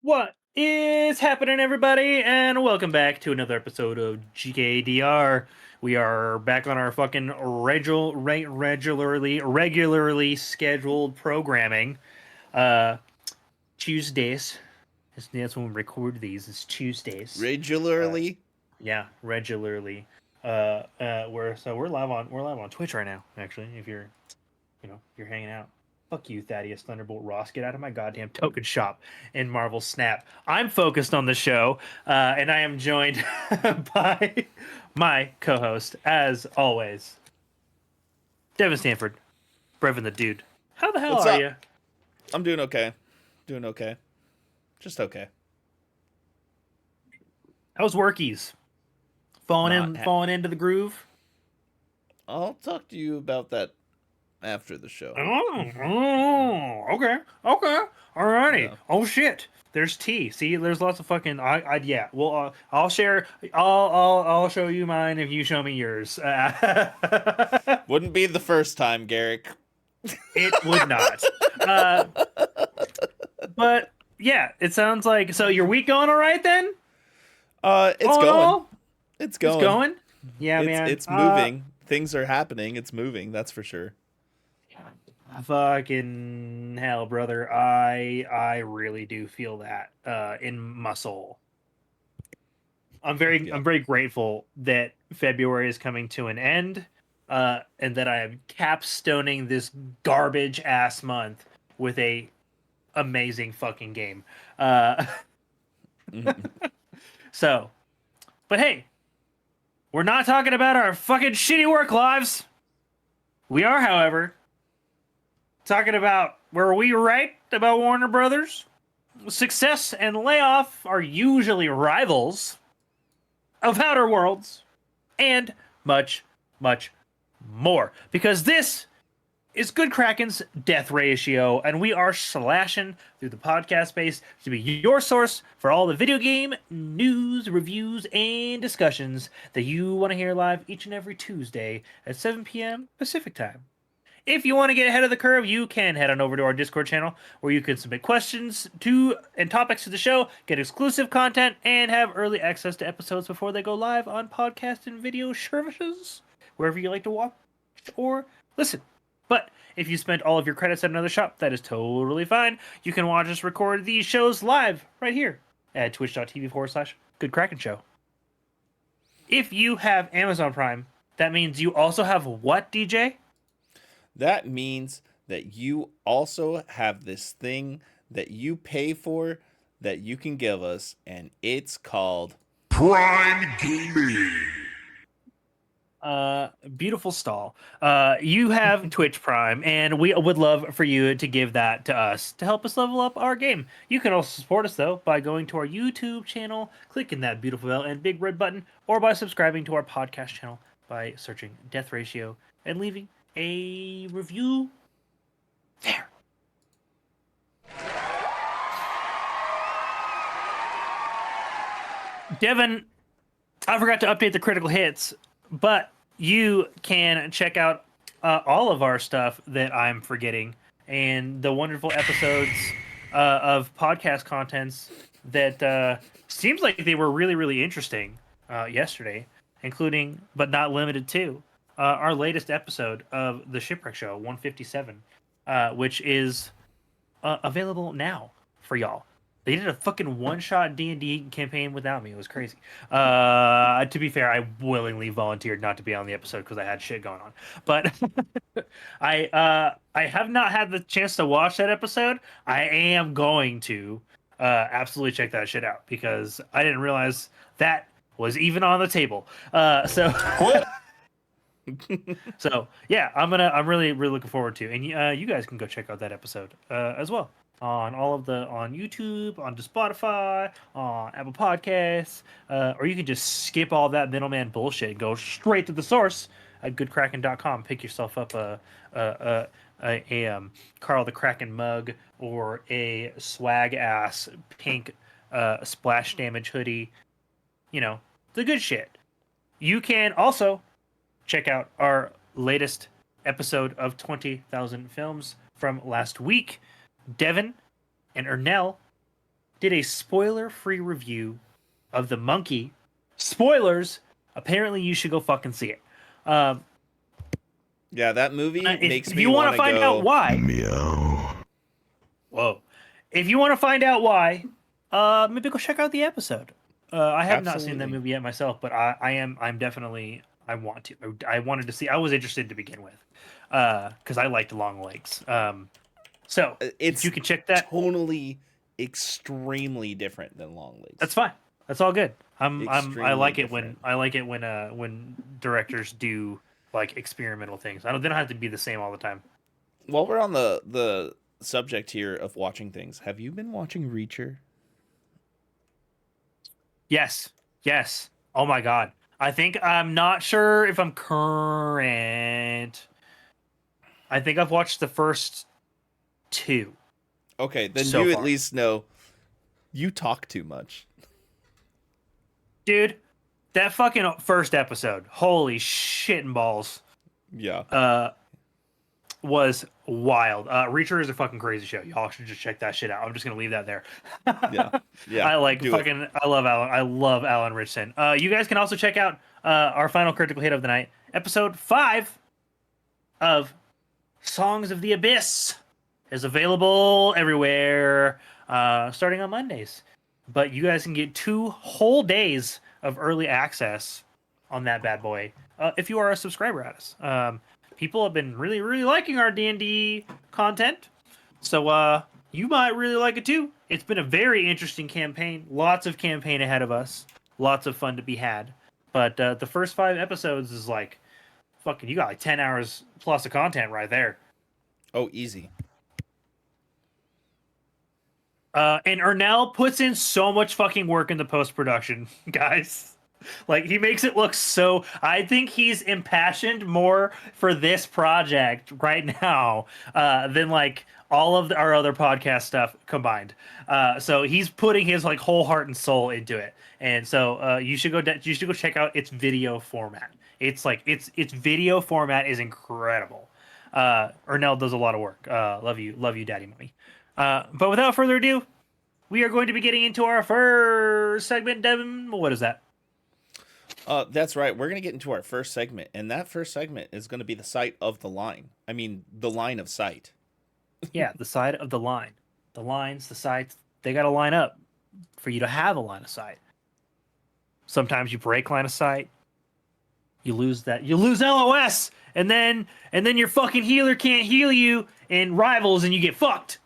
What is happening, everybody? And welcome back to another episode of GKDR. We are back on our fucking regularly scheduled programming. Uh, Tuesdays. That's when we record these. It's Tuesdays. Uh, Regularly? yeah, regularly. We're live on Twitch right now. Actually, if you're hanging out. Fuck you, Thaddeus Thunderbolt Ross. Get out of my goddamn token shop in Marvel Snap. I'm focused on the show, and I am joined by my co-host, as always, Devin Stanford, Brevin the Dude. How the hell What's are up? you? I'm doing okay. Doing okay. Just okay. How's workies? Not. Falling into the groove. I'll talk to you about that after the show. Okay, okay, alrighty. Yeah. Oh shit, there's tea. See, there's lots of fucking. Yeah. Well, I'll share. I'll show you mine if you show me yours. Wouldn't be the first time, Garrick. It would not. Uh, but yeah, it sounds like so. Your week going all right then? It's All in going. all, It's it's going. going. Yeah, It's man. it's moving. Things are happening. It's moving. That's for sure. Fucking hell, brother. I really do feel that in my soul. Yeah. I'm very grateful that February is coming to an end, and that I am capstoning this garbage ass month with a amazing fucking game. Uh, Mhm. so, but hey, we're not talking about our fucking shitty work lives. We are, however, talking about were we right about Warner Brothers? Success and layoff are usually rivals of Outer Worlds, and much, much more. Because this is Good Kraken's Death Ratio, and we are slashing through the podcast space to be your source for all the video game news, reviews, and discussions that you want to hear live each and every Tuesday at 7 p.m. Pacific Time. If you want to get ahead of the curve, you can head on over to our Discord channel where you can submit questions to and topics to the show, get exclusive content, and have early access to episodes before they go live on podcast and video services, wherever you like to watch or listen. But if you spent all of your credits at another shop, that is totally fine. You can watch us record these shows live right here at twitch.tv/. Good Kraken Show. If you have Amazon Prime, that means you also have what, DJ? That means that you also have this thing that you pay for that you can give us, and it's called Prime Gaming. Beautiful stall. You have Twitch Prime, and we would love for you to give that to us to help us level up our game. You can also support us though by going to our YouTube channel, clicking that beautiful bell and big red button, or by subscribing to our podcast channel by searching Death Ratio and leaving a review there. Devin, I forgot to update the critical hits, but you can check out all of our stuff that I'm forgetting and the wonderful episodes of podcast contents that seems like they were really, really interesting yesterday, including but not limited to our latest episode of the Shipwreck Show 157, which is available now for y'all. They did a fucking one-shot D&D campaign without me. It was crazy. To be fair, I willingly volunteered not to be on the episode because I had shit going on. But I have not had the chance to watch that episode. I am going to absolutely check that shit out because I didn't realize that was even on the table. So yeah, I'm really looking forward to, and you guys can go check out that episode as well on on YouTube, on Spotify, on Apple Podcasts, or you can just skip all that middleman bullshit and go straight to the source at goodkraken.com. Pick yourself up a Carl the Kraken mug or a swag ass pink splash damage hoodie. You know, the good shit. You can also check out our latest episode of 20,000 Films from last week. Devin and Ernell did a spoiler-free review of The Monkey. Spoilers. Apparently, you should go fucking see it. Yeah, that movie makes If me you want want to find out why, Meow. whoa. If you want to find out why, maybe go check out the episode. I have not seen that Absolutely. movie yet myself, but I'm definitely, I want to. I wanted to see. I was interested to begin with, because I liked Long Legs. So if It's you can check that, tonally extremely different than Long Legs. that's fine. That's all good. I Extremely like it different. when directors do like experimental things. They don't have to be the same all the time. While we're on the subject here of watching things, have you been watching Reacher? Yes. Yes. Oh my god. I'm not sure if I'm current. I think I've watched the first two Okay, then so you at far. least know you talk too much. Dude, that fucking first episode, holy shit and balls, Yeah. was wild. Reacher is a fucking crazy show. Y'all should just check that shit out. I'm just gonna leave that there. Yeah. Yeah. I like do it. fucking. I love Alan. I love Alan Richson. You guys can also check out our final critical hit of the night, episode 5 of Songs of the Abyss, is available everywhere, starting on Mondays. But you guys can get 2 whole days of early access on that bad boy if you are a subscriber at us. People have been really, really liking our D&D content, so you might really like it too. It's been a very interesting campaign. Lots of campaign ahead of us. Lots of fun to be had. But the first 5 episodes is like, fucking, you got like 10 hours plus of content right there. Oh, easy. And Ernell puts in so much fucking work in the post-production, guys. Like, he makes it look so... I think he's impassioned more for this project right now than, like, all of our other podcast stuff combined. So he's putting his, like, whole heart and soul into it. And so you should go check out its video format. It's, like, its video format is incredible. Ernell does a lot of work. Love you, Daddy Mommy. But without further ado, we are going to be getting into our first segment. Devin, what is that? That's right. We're going to get into our first segment, and that first segment is going to be the sight of the line. I mean, the line of sight. Yeah, the side of the line. The lines, the sides, they got to line up for you to have a line of sight. Sometimes you break line of sight. You lose LOS, and then your fucking healer can't heal you in Rivals, and you get fucked.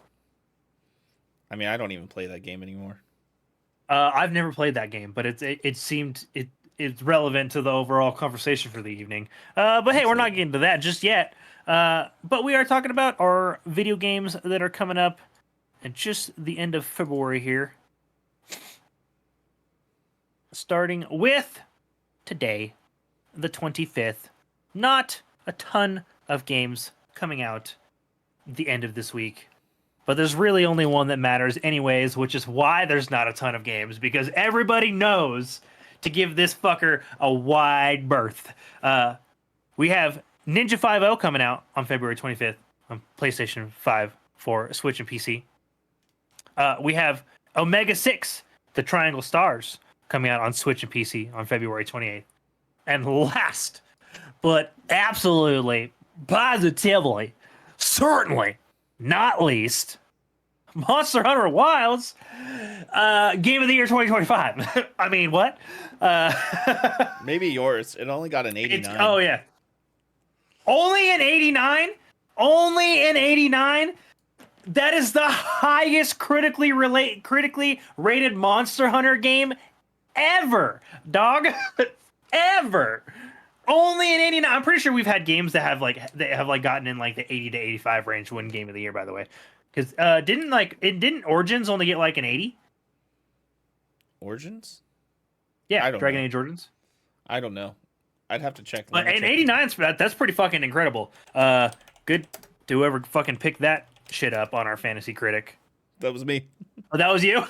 I mean, I don't even play that game anymore. I've never played that game, but it's relevant to the overall conversation for the evening. But hey, we're not getting to that just yet. But we are talking about our video games that are coming up at just the end of February here. Starting with today, the 25th. Not a ton of games coming out the end of this week. But there's really only one that matters anyways, which is why there's not a ton of games, because everybody knows to give this fucker a wide berth. We have Ninja 5.0 coming out on February 25th on PlayStation 5 for Switch and PC. We have Omega 6, The Triangle Stars, coming out on Switch and PC on February 28th. And last, but absolutely, positively, certainly not least, Monster Hunter Wilds, Game of the Year 2025. I mean, what? Maybe yours. It only got an 89. Oh, yeah. Only an 89? Only an 89? That is the highest critically rated Monster Hunter game ever, dog. Ever. Only an 89. I'm pretty sure we've had games that have gotten in like the 80 to 85 range win game of the year, by the way. Because didn't Origins only get like an 80? Origins? Yeah, I don't Dragon know. Age Origins. I don't know. I'd have to check. But an 89, that's pretty fucking incredible. Good to whoever fucking picked that shit up on our fantasy critic. That was me. Oh, that was you?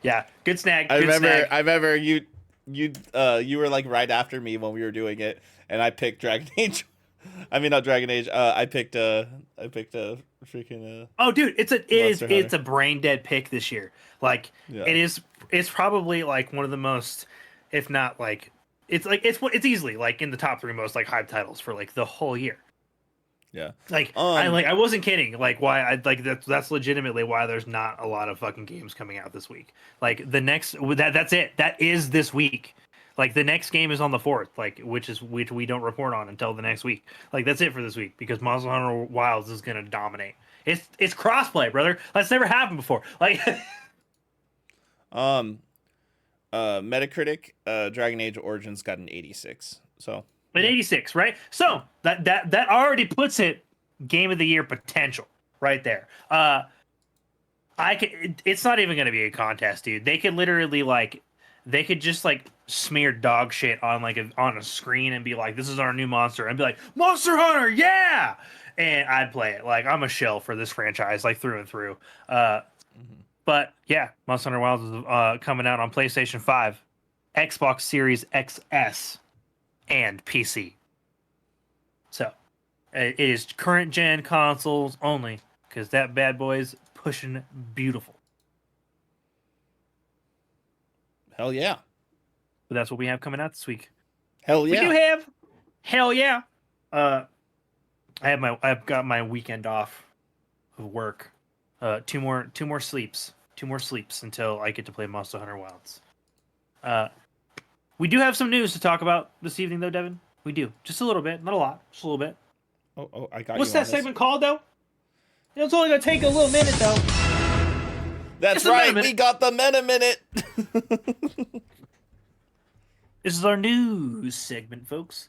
Yeah, good snag. I Good snag. remember you were like right after me when we were doing it, and I picked Dragon Age I mean, not Dragon Age. I picked a freaking Oh, dude, Monster it's Hunter. a brain dead pick this year. Like Yeah. it's probably like one of the most, if not like, it's easily like in the top three most like hype titles for like the whole year. Yeah. Like I wasn't kidding. Like why I like that's legitimately why there's not a lot of fucking games coming out this week. Like the next that's it. That is this week. Like the next game is on the 4th, like which we don't report on until the next week. Like that's it for this week because Monster Hunter Wilds is gonna dominate. It's crossplay, brother. That's never happened before. Like Um. Metacritic. Dragon Age Origins got an 86. So. At Yeah. 86, right? So that already puts it game of the year potential right there. It's not even going to be a contest, dude. They could literally like they could just like smear dog shit on like on a screen and be like, "This is our new monster," and be like, "Monster Hunter, yeah!" And I'd play it. Like I'm a shell for this franchise, like through and through. Mhm. But yeah, Monster Hunter Wilds is coming out on PlayStation 5, Xbox Series XS, and PC. So it is current gen consoles only because that bad boy's pushing beautiful. Hell yeah. But that's what we have coming out this week. Hell We do yeah. have hell yeah. Uh, I've got my weekend off of work. Two more sleeps. 2 more sleeps until I get to play Monster Hunter Wilds. We do have some news to talk about this evening, though, Devin. We do just a little bit, not a lot, just a little bit. Oh, I got What's you that on this. segment called, though? It's only gonna take a little minute, though. That's It's a Meta right. We Minute. got the Meta Minute. This is our news segment, folks.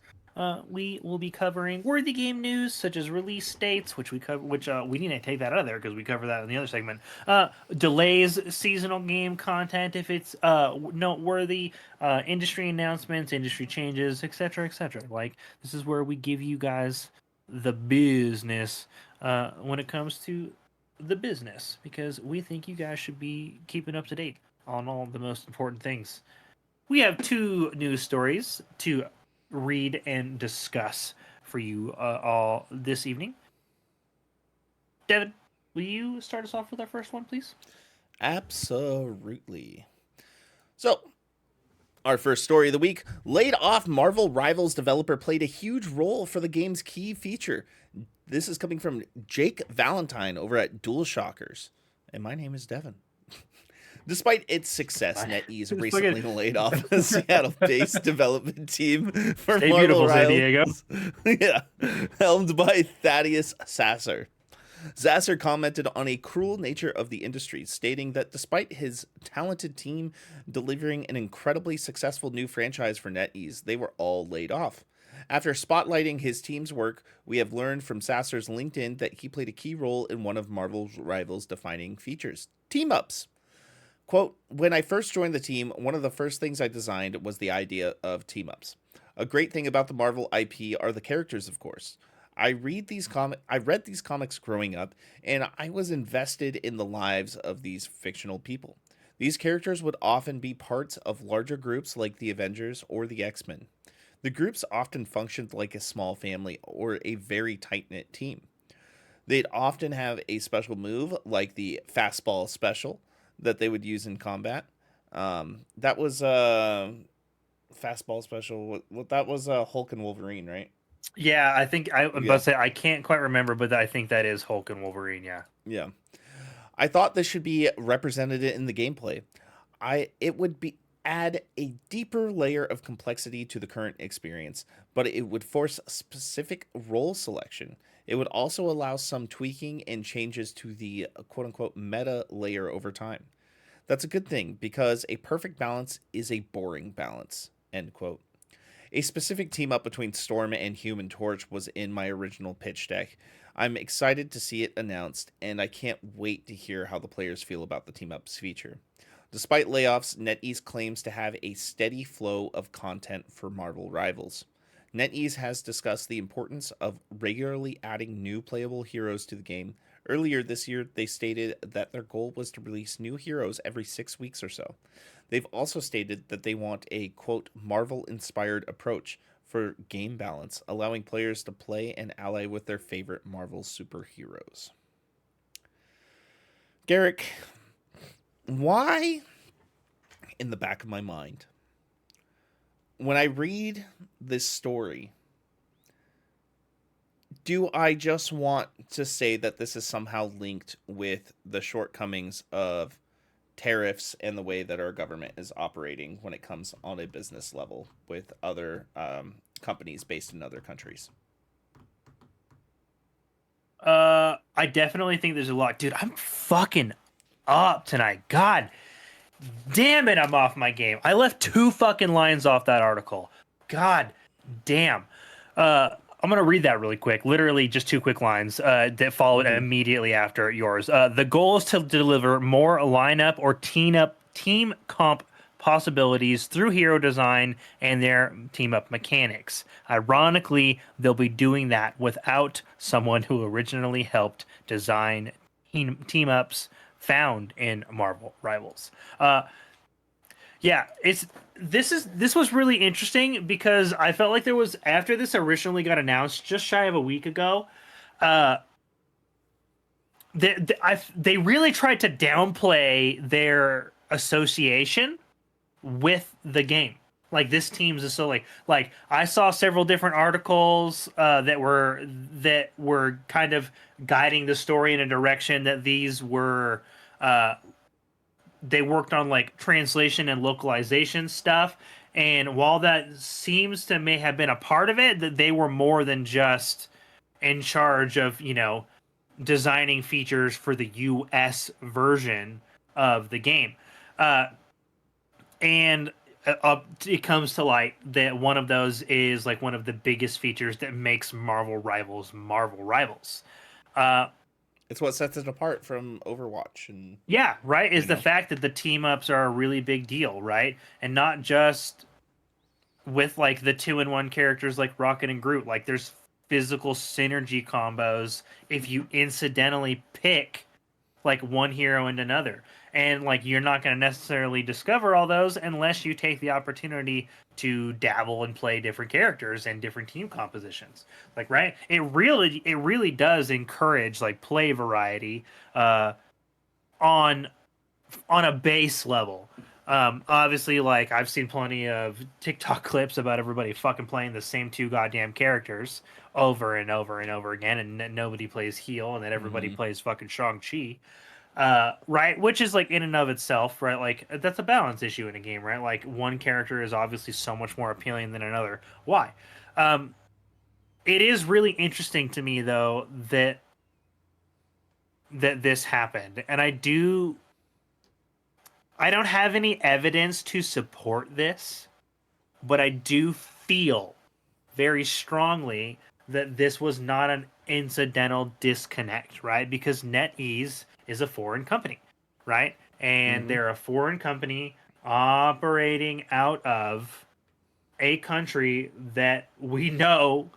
We will be covering worthy game news such as release dates, which we cover. Which we need to take that out of there because we cover that in the other segment. Delays, seasonal game content if it's noteworthy. Industry announcements, industry changes, etc., etc. Like this is where we give you guys the business when it comes to the business because we think you guys should be keeping up to date on all the most important things. We have 2 news stories to read and discuss for you all this evening. Devin, will you start us off with our first one, please? Absolutely. So, our first story of the week, laid off Marvel Rivals developer played a huge role for the game's key feature. This is coming from Jake Valentine over at DualShockers. And my name is Devin. Despite its success, NetEase recently laid off a Seattle-based development team for Stay Marvel beautiful, San Rivals. Yeah, helmed by Thaddeus Sasser. Sasser commented on a cruel nature of the industry, stating that despite his talented team delivering an incredibly successful new franchise for NetEase, they were all laid off. After spotlighting his team's work, we have learned from Sasser's LinkedIn that he played a key role in one of Marvel Rivals' defining features, team-ups. Quote, when I first joined the team, one of the first things I designed was the idea of team-ups. A great thing about the Marvel IP are the characters, of course. I read these comics growing up, and I was invested in the lives of these fictional people. These characters would often be parts of larger groups like the Avengers or the X-Men. The groups often functioned like a small family or a very tight-knit team. They'd often have a special move like the fastball special that they would use in combat. That was fastball special. What that was Hulk and Wolverine, right? Yeah, I think I'm about Yeah. to say I can't quite remember, but I think that is Hulk and Wolverine. Yeah. Yeah. I thought this should be represented in the gameplay. It would be add a deeper layer of complexity to the current experience, but it would force specific role selection. It would also allow some tweaking and changes to the quote unquote meta layer over time. That's a good thing because a perfect balance is a boring balance. End quote. A specific team up between Storm and Human Torch was in my original pitch deck. I'm excited to see it announced, and I can't wait to hear how the players feel about the team ups feature. Despite layoffs, NetEase claims to have a steady flow of content for Marvel Rivals. NetEase has discussed the importance of regularly adding new playable heroes to the game. Earlier this year, they stated that their goal was to release new heroes every 6 weeks or so. They've also stated that they want a, quote, Marvel-inspired approach for game balance, allowing players to play and ally with their favorite Marvel superheroes. Garrick, why, in the back of my mind, when I read this story, do I just want to say that this is somehow linked with the shortcomings of tariffs and the way that our government is operating when it comes on a business level with other companies based in other countries? I definitely think there's a lot. Dude, I'm fucking up tonight. God damn it, I'm off my game. I left 2 fucking lines off that article. God damn. I'm going to read that really quick. Literally just 2 quick lines that followed immediately after yours. The goal is to deliver more lineup or team comp possibilities through hero design and their team up mechanics. Ironically, they'll be doing that without someone who originally helped design team ups found in Marvel Rivals. Yeah, this was really interesting because I felt like there was, after this originally got announced just shy of a week ago, they really tried to downplay their association with the game. Like, this team's is so like I saw several different articles that were kind of guiding the story in a direction that these were they worked on like translation and localization stuff. And while that seems to may have been a part of it, that they were more than just in charge of, designing features for the US version of the game. And it comes to light that one of those is like one of the biggest features that makes Marvel Rivals. It's what sets it apart from Overwatch. And Yeah, right. Is the fact that the team ups are a really big deal, right? And not just with like the 2-in-1 characters like Rocket and Groot. Like, there's physical synergy combos if you incidentally pick like one hero and another. And like, you're not going to necessarily discover all those unless you take the opportunity to dabble and play different characters and different team compositions. Like, right? It really does encourage like play variety on a base level. Obviously, like, I've seen plenty of TikTok clips about everybody fucking playing the same 2 goddamn characters over and over and over again, and nobody plays heal, and then everybody plays fucking Shang-Chi. Right? Which is like, in and of itself, right? Like, that's a balance issue in a game, right? Like, one character is obviously so much more appealing than another. Why? It is really interesting to me, though, that this happened, and I don't have any evidence to support this, but I do feel very strongly that this was not an incidental disconnect, right? Because NetEase is a foreign company, right? And they're a foreign company operating out of a country that we know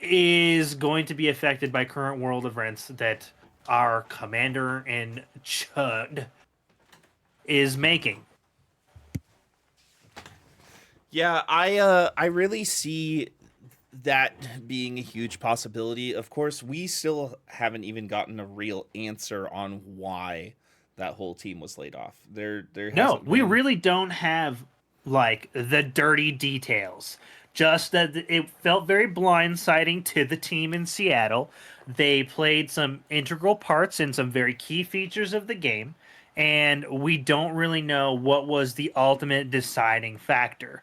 is going to be affected by current world events that our commander in Chud is making. Yeah, I really see that being a huge possibility. Of course, we still haven't even gotten a real answer on why that whole team was laid off. There No, hasn't we been. really don't have like the dirty details. Just that it felt very blindsiding to the team in Seattle. They played some integral parts in some very key features of the game, and we don't really know what was the ultimate deciding factor.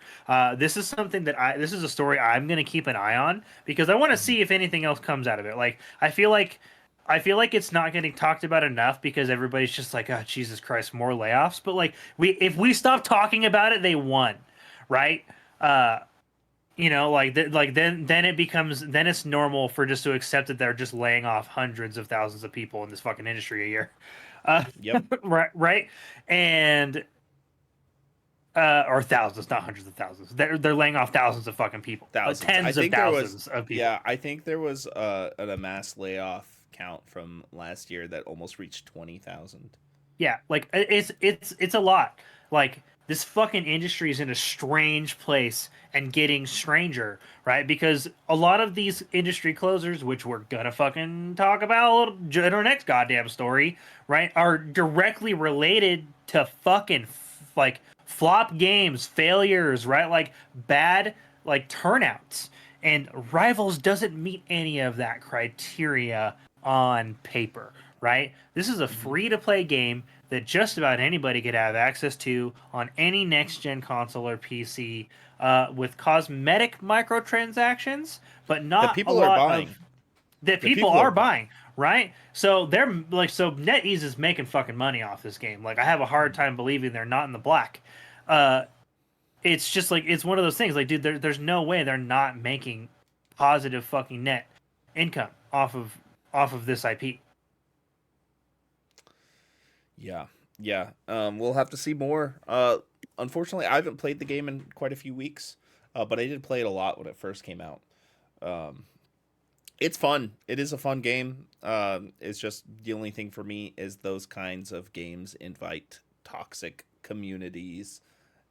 This is something that this is a story I'm going to keep an eye on because I want to see if anything else comes out of it. Like, I feel like it's not getting talked about enough because everybody's just like, oh, Jesus Christ, more layoffs. But like, if we stop talking about it, they won, right? Then it becomes, then it's normal for just to accept that they're just laying off hundreds of thousands of people in this fucking industry a year. Yep. Right, and or thousands, not hundreds of thousands. They're laying off thousands of fucking people, Thousands. tens of thousands of people. Yeah, I think there was a mass layoff count from last year that almost reached 20,000. Yeah, like it's a lot. Like, this fucking industry is in a strange place and getting stranger, right? Because a lot of these industry closers, which we're gonna fucking talk about in our next goddamn story, right, are directly related to fucking like flop games, failures, right? Like bad like turnouts. And Rivals doesn't meet any of that criteria on paper, right? This is a Mhm. free to play game that just about anybody could have access to on any next gen console or PC with cosmetic microtransactions, but That not a people are lot buying. of that That people people are are buying. buying, right? So they're like, so NetEase is making fucking money off this game. Like, I have a hard time believing they're not in the black. Uh, it's just like it's one of those things. Like, dude, there's no way they're not making positive fucking net income off of this IP. Yeah, yeah. We'll have to see more. Unfortunately, I haven't played the game in quite a few weeks, but I did play it a lot when it first came out. Um, it's fun. It is a fun game. It's just the only thing for me is those kinds of games invite toxic communities,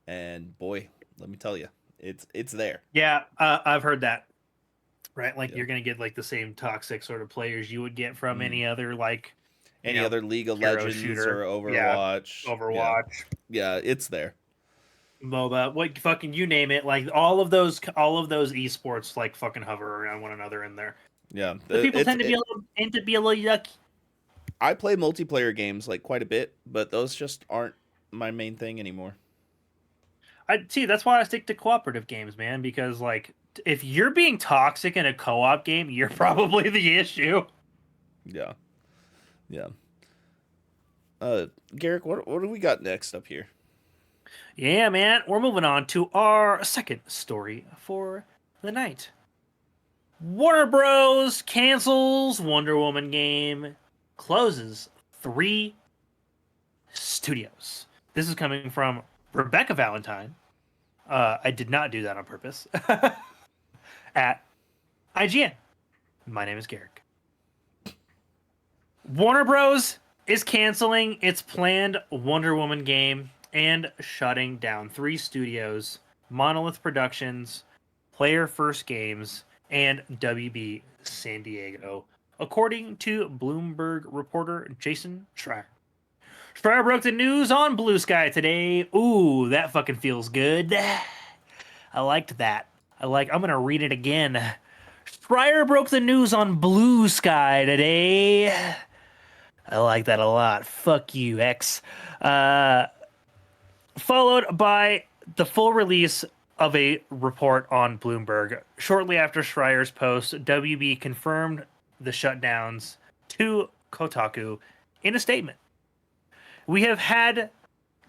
and boy, let me tell you, it's there. Yeah, I've heard that. Right, like Yeah. you're gonna get like the same toxic sort of players you would get from Mm. any other like, Any other League of hero Legends or shooter. Yeah, Overwatch? Yeah, Overwatch, yeah, it's there. MOBA, what fucking you name it. Like all of those esports like fucking hover around one another in there. Yeah, The people it's tend to be a little yucky. I play multiplayer games like quite a bit, but those just aren't my main thing anymore. I see. That's why I stick to cooperative games, man. Because like, if you're being toxic in a co-op game, you're probably the issue. Yeah, yeah. Garrick, what do we got next up here? Yeah, man. We're moving on to our second story for the night. Warner Bros. Cancels Wonder Woman game, closes 3 studios. This is coming from Rebecca Valentine. I did not do that on purpose. At IGN. My name is Garrick. Warner Bros. Is canceling its planned Wonder Woman game and shutting down 3 studios: Monolith Productions, Player First Games, and WB San Diego, according to Bloomberg reporter Jason Schreier. Schreier broke the news on Blue Sky today. Ooh, that fucking feels good. I liked that. I'm gonna read it again. Schreier broke the news on Blue Sky today. I like that a lot. Fuck you, X. Uh, Followed by the full release of a report on Bloomberg. Shortly after Schreier's post, WB confirmed the shutdowns to Kotaku in a statement. We have had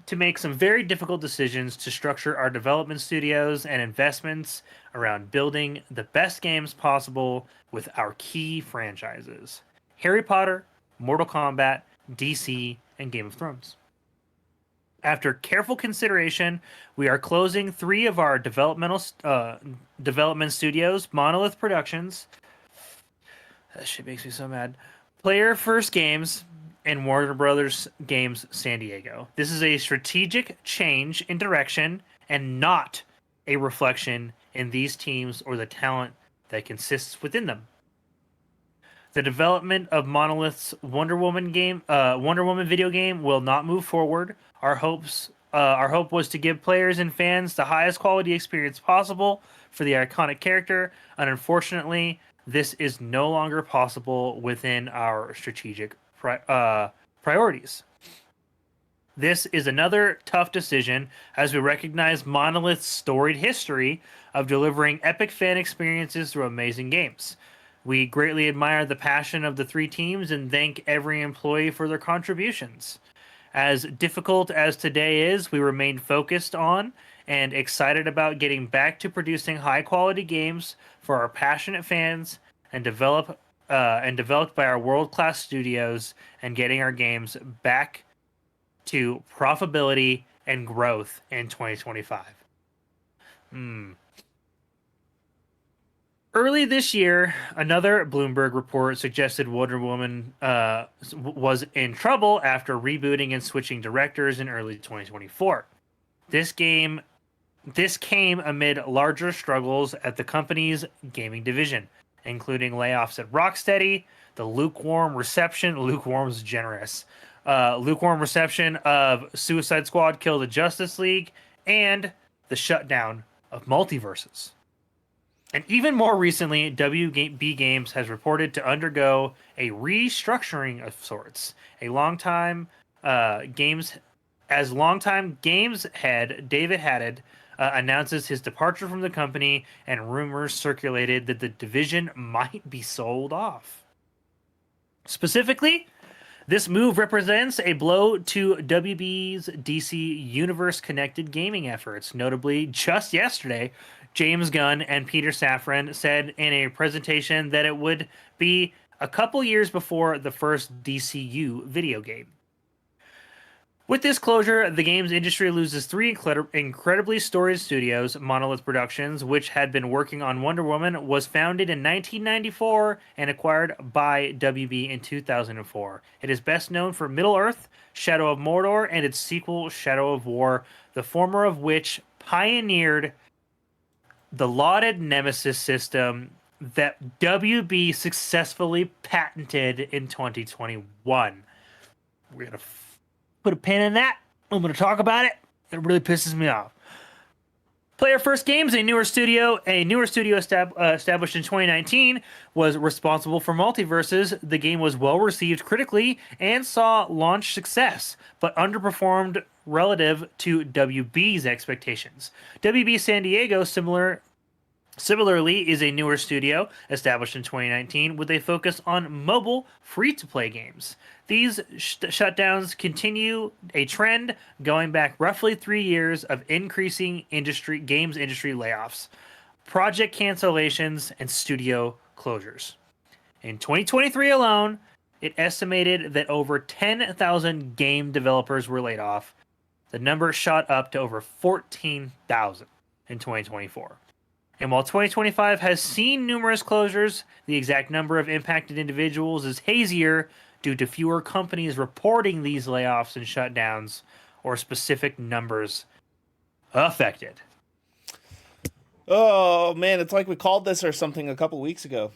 to make some very difficult decisions to structure our development studios and investments around building the best games possible with our key franchises: Harry Potter, Mortal Kombat, DC, and Game of Thrones. After careful consideration, we are closing 3 of our development studios: Monolith Productions. That shit makes me so mad. Player First Games and Warner Brothers Games San Diego. This is a strategic change in direction and not a reflection in these teams or the talent that consists within them. The development of Monolith's Wonder Woman video game will not move forward. Our hope was to give players and fans the highest quality experience possible for the iconic character, and unfortunately, this is no longer possible within our strategic priorities. This is another tough decision as we recognize Monolith's storied history of delivering epic fan experiences through amazing games. We greatly admire the passion of the 3 teams and thank every employee for their contributions. As difficult as today is, we remain focused on and excited about getting back to producing high quality games for our passionate fans and developed by our world class studios, and getting our games back to profitability and growth in 2025. Early this year, another Bloomberg report suggested Wonder Woman was in trouble after rebooting and switching directors in early 2024. This came amid larger struggles at the company's gaming division, including layoffs at Rocksteady, the lukewarm reception of Suicide Squad Kill the Justice League, and the shutdown of multiverses. And even more recently, WB Games has reported to undergo a restructuring of sorts. Longtime games head David Haddad announces his departure from the company, and rumors circulated that the division might be sold off. Specifically, this move represents a blow to WB's DC Universe connected gaming efforts. Notably, just yesterday, James Gunn and Peter Safran said in a presentation that it would be a couple years before the first DCU video game. With this closure, the games industry loses three incredibly storied studios. Monolith Productions, which had been working on Wonder Woman, was founded in 1994 and acquired by WB in 2004. It is best known for Middle-earth, Shadow of Mordor, and its sequel, Shadow of War, the former of which pioneered the lauded Nemesis system that WB successfully patented in 2021. We're going to put a pin in that. I'm going to talk about it. It really pisses me off. Player First Games, a newer studio established in 2019, was responsible for Multiverses. The game was well received critically and saw launch success, but underperformed relative to WB's expectations. WB San Diego, similarly, is a newer studio established in 2019 with a focus on mobile free-to-play games. These shutdowns continue a trend going back roughly 3 years of increasing games industry layoffs, project cancellations, and studio closures. In 2023 alone, it estimated that over 10,000 game developers were laid off. The number shot up to over 14,000 in 2024. And while 2025 has seen numerous closures, the exact number of impacted individuals is hazier due to fewer companies reporting these layoffs and shutdowns or specific numbers affected. Oh, man, it's like we called this or something a couple weeks ago.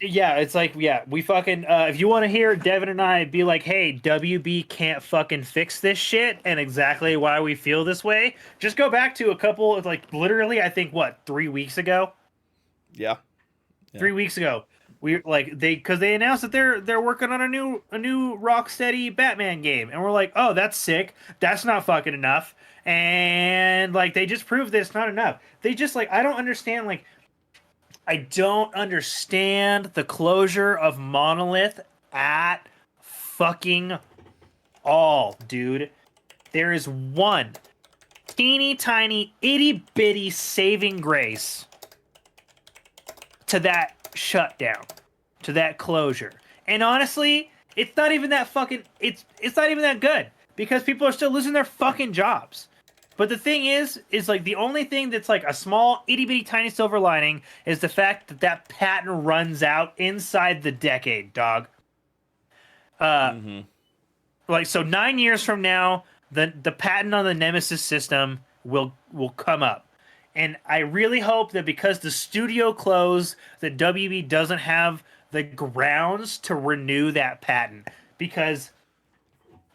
Yeah, it's like, we fucking, if you want to hear Devin and I be like, hey, WB can't fucking fix this shit and exactly why we feel this way, just go back to a couple of, like, literally, I think, 3 weeks ago? Yeah. 3 weeks ago. Because they announced that they're working on a new Rocksteady Batman game, and we're like, oh, that's sick. That's not fucking enough. And, like, they just proved that it's not enough. They just, like, I don't understand the closure of Monolith at fucking all, dude. There is one teeny tiny itty bitty saving grace to that shutdown, to that closure. And honestly, it's not even that fucking it's not even that good because people are still losing their fucking jobs. But the thing is like the only thing that's like a small itty bitty tiny silver lining is the fact that patent runs out inside the decade, dog. Like, so 9 years from now, the patent on the Nemesis system will come up. And I really hope that because the studio closed, that WB doesn't have the grounds to renew that patent. Because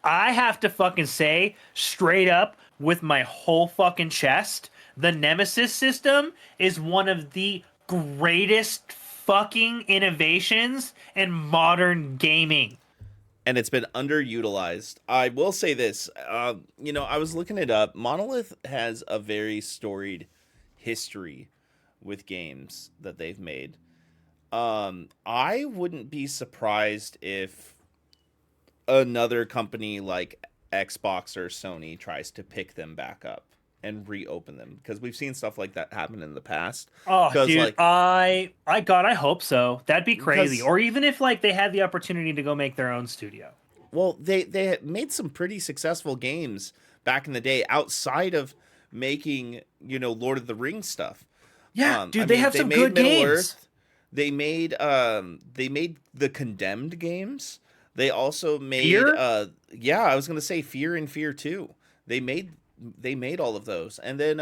I have to fucking say, straight up, with my whole fucking chest, the Nemesis system is one of the greatest fucking innovations in modern gaming. And it's been underutilized. I will say this, I was looking it up. Monolith has a very storied history with games that they've made. I wouldn't be surprised if another company like Xbox or Sony tries to pick them back up and reopen them, because we've seen stuff like that happen in the past. Oh, dude, I hope so. That'd be crazy. Or even if like they had the opportunity to go make their own studio. Well, they made some pretty successful games back in the day outside of making, Lord of the Rings stuff. Yeah, dude, they have some good games. They made the Condemned games. They also made Fear? I was gonna say Fear and Fear 2. They made they made all of those, and then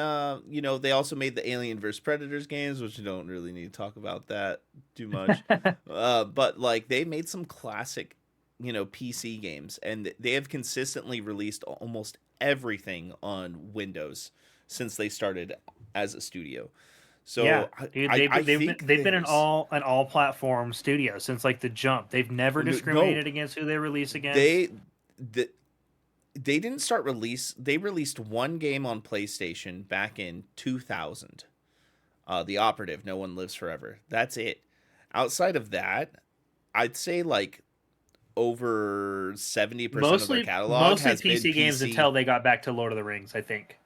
you know, they also made the Alien vs Predators games, which you don't really need to talk about that too much. But like they made some classic, you know, PC games, and they have consistently released almost everything on Windows since they started as a studio. Yeah, So dude, I they've think been an there's all platform studio since like the jump. They've never no, discriminated against who they release against. they the, they didn't start release. They released one game on PlayStation back in 2000. The Operative, No One Lives Forever. That's it. Outside of that, I'd say like over 70% of their catalog Mostly has been PC games PC. until they got back to Lord of the Rings, I think.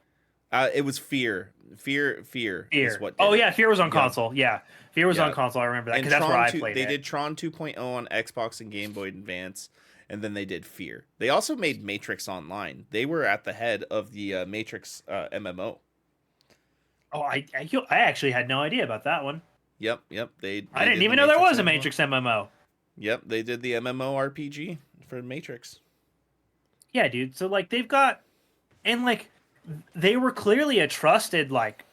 It was Fear. Fear is Fear. what did Oh it. yeah, Fear was on Yep. console. Yeah, Fear was on Yeah. console. I remember that And because that's where Tron I 2, played they it. did Tron 2.0 on Xbox and Game Boy Advance, and then they did Fear. They also made Matrix Online. They were at the head of the Matrix MMO. Oh, I actually had no idea about that one. Yep. I They didn't did the even know there Matrix was a MMO. Matrix MMO. Yep, they did the MMORPG for Matrix. Yeah, dude. So like they've got and like they were clearly a trusted like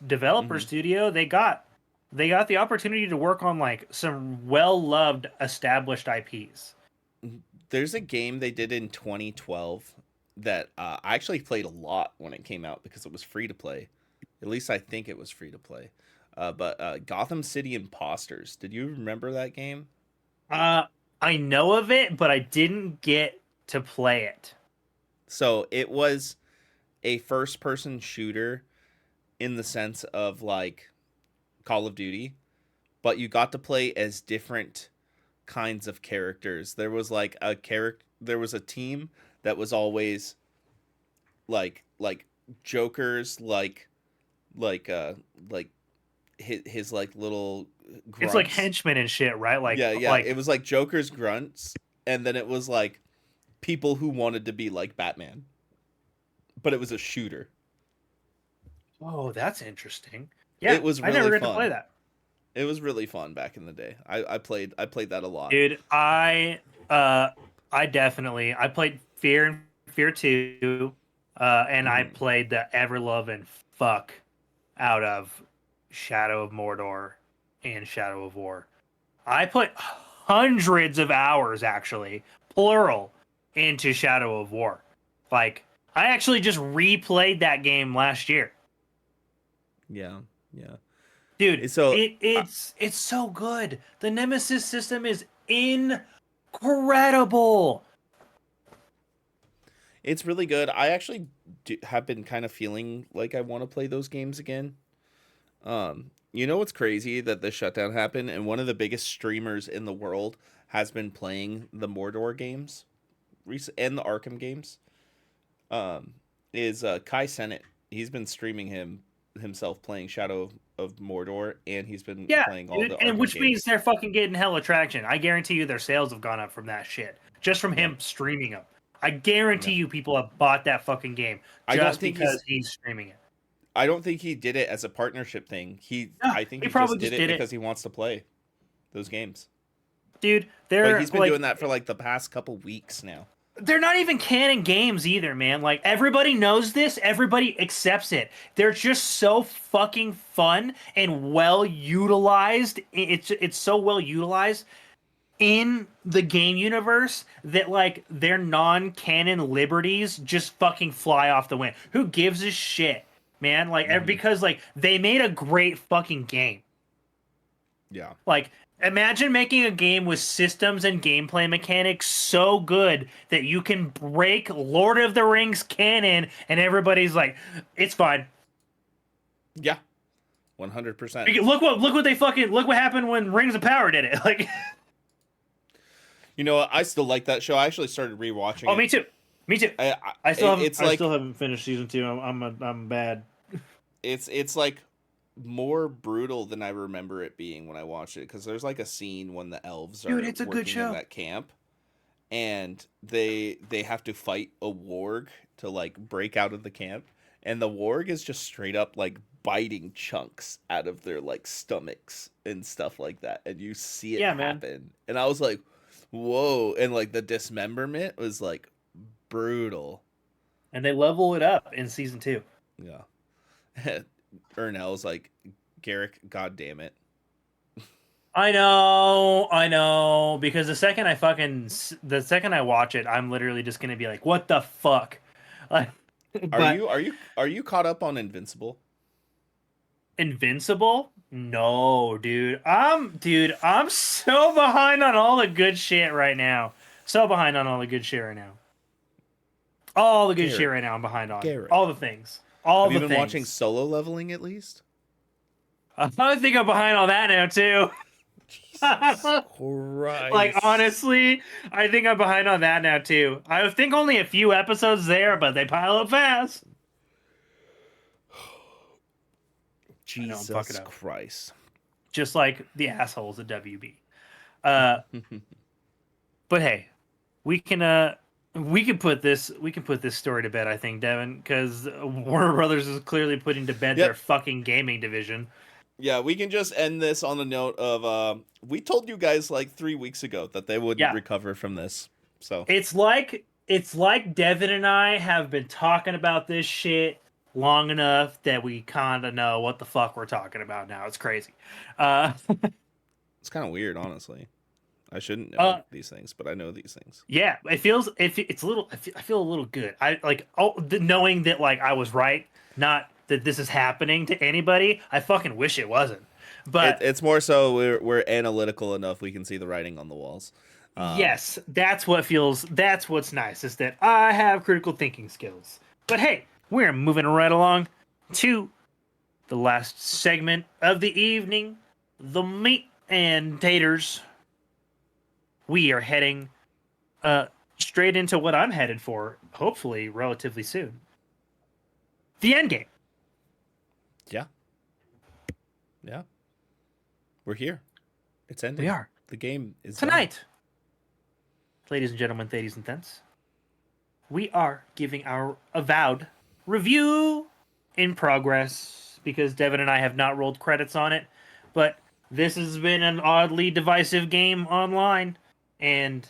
developer Hmm. studio. They got the opportunity to work on like some well-loved established IPs. There's a game they did in 2012 that I actually played a lot when it came out because it was free to play. At least I think it was free to play. But Gotham City Imposters. Did you remember that game? Uh I know of it, but I didn't get to play it. So it was a first person shooter in the sense of like Call of Duty, but you got to play as different kinds of characters. There was a team that was always like Joker's like uh like his like little It's like grunts. henchmen and shit, right? Yeah, it was like Joker's grunts, and then it was like people who wanted to be like Batman, but it was a shooter. oh, that's interesting. Yeah, It was I never really got to play fun. that. It was really fun back in the day. I played that a lot. Dude, I definitely I played Fear and Fear 2, and I Hmm. played the ever loving fuck out of Shadow of Mordor and Shadow of War. I put hundreds of hours actually, plural, into Shadow of War. Like I actually just replayed that game last year. Yeah, yeah. Dude, So it's so good. The Nemesis system is incredible. it's really good. I actually have been kind of feeling like I want to play those games again. You know what's crazy that the shutdown happened, and one of the biggest streamers in the world has been playing the Mordor games, and the Arkham games. Um, is Kai Sennett? He's been streaming himself playing Shadow of Mordor, and he's been Yeah, playing all dude, the and Arkham which means games. they're fucking getting hella traction. I guarantee you their sales have gone up from that shit. Just from Yep. him streaming them. I guarantee Yep. you people have bought that fucking game I don't just think he's because he's streaming it. I don't think he did it as a partnership thing. No, I think he he probably just did just it did it. because he wants to play those games. Dude, But they're he's been like doing that for like the past couple weeks now. they're not even canon games either, man. Like everybody knows this, everybody accepts it. They're just so fucking fun and well utilized. It's so well utilized in the game universe that like their non-canon liberties just fucking fly off the wind. Who gives a shit, man? Like Hmm. because like they made a great fucking game. Yeah. Like, imagine making a game with systems and gameplay mechanics so good that you can break Lord of the Rings canon and everybody's like, it's fine. Yeah. 100%. Look what happened when Rings of Power did it. Like, You know what? I still like that show. I actually started rewatching oh, it. me too. Me too. It's I like still haven't finished season 2. I'm bad. it's like more brutal than I remember it being when I watched it, because there's like a scene when the elves Dude, are it's a good working in show. that camp, and they have to fight a warg to like break out of the camp, and the warg is just straight up like biting chunks out of their like stomachs and stuff like that, and you see it Yeah, man. happen, and I was like, whoa. And like the dismemberment was like brutal. And they level it up in season 2. Yeah. Ernell's like, Garrick, god damn it. I know. Because the second I watch it, I'm literally just gonna be like, what the fuck? Like, Are but you caught up on Invincible? Invincible? No, I'm so behind on all the good shit right now. So behind on all the good shit right now. All the good shit Garrick. right now I'm behind on. Garrick. All the things. All Have you the been watching things. Solo Leveling at least? I think I'm behind on that now too. Jesus Like Christ. honestly, I think I'm behind on that now too. I think only a few episodes there, but they pile up fast. I know I'm fucking Jesus up. Christ. Just like the assholes at WB. Uh, but hey, we can put this story to bed. I think Devin, because Warner Brothers is clearly putting to bed their Yep. fucking gaming division. Yeah, we can just end this on a note of we told you guys like 3 weeks ago that they wouldn't Yeah, recover from this. So it's like Devin and I have been talking about this shit long enough that we kind of know what the fuck we're talking about now. It's crazy. Uh, it's kind of weird, honestly. I shouldn't know uh, these things, but I know these things. yeah, it's a little. I feel a little good. I like knowing that like I was right, not that this is happening to anybody. I fucking wish it wasn't. But It's more so we're analytical enough we can see the writing on the walls. yes, that's what's nice is that I have critical thinking skills. But hey, we're moving right along to the last segment of the evening, the meat and taters. We are heading uh straight into what I'm headed for, hopefully relatively soon. The Endgame. Yeah, yeah, we're here. It's ending. We are The game is done. tonight. Ladies and gentlemen, ladies and gents, we are giving our Avowed review in progress because Devin and I have not rolled credits on it, but this has been an oddly divisive game online, and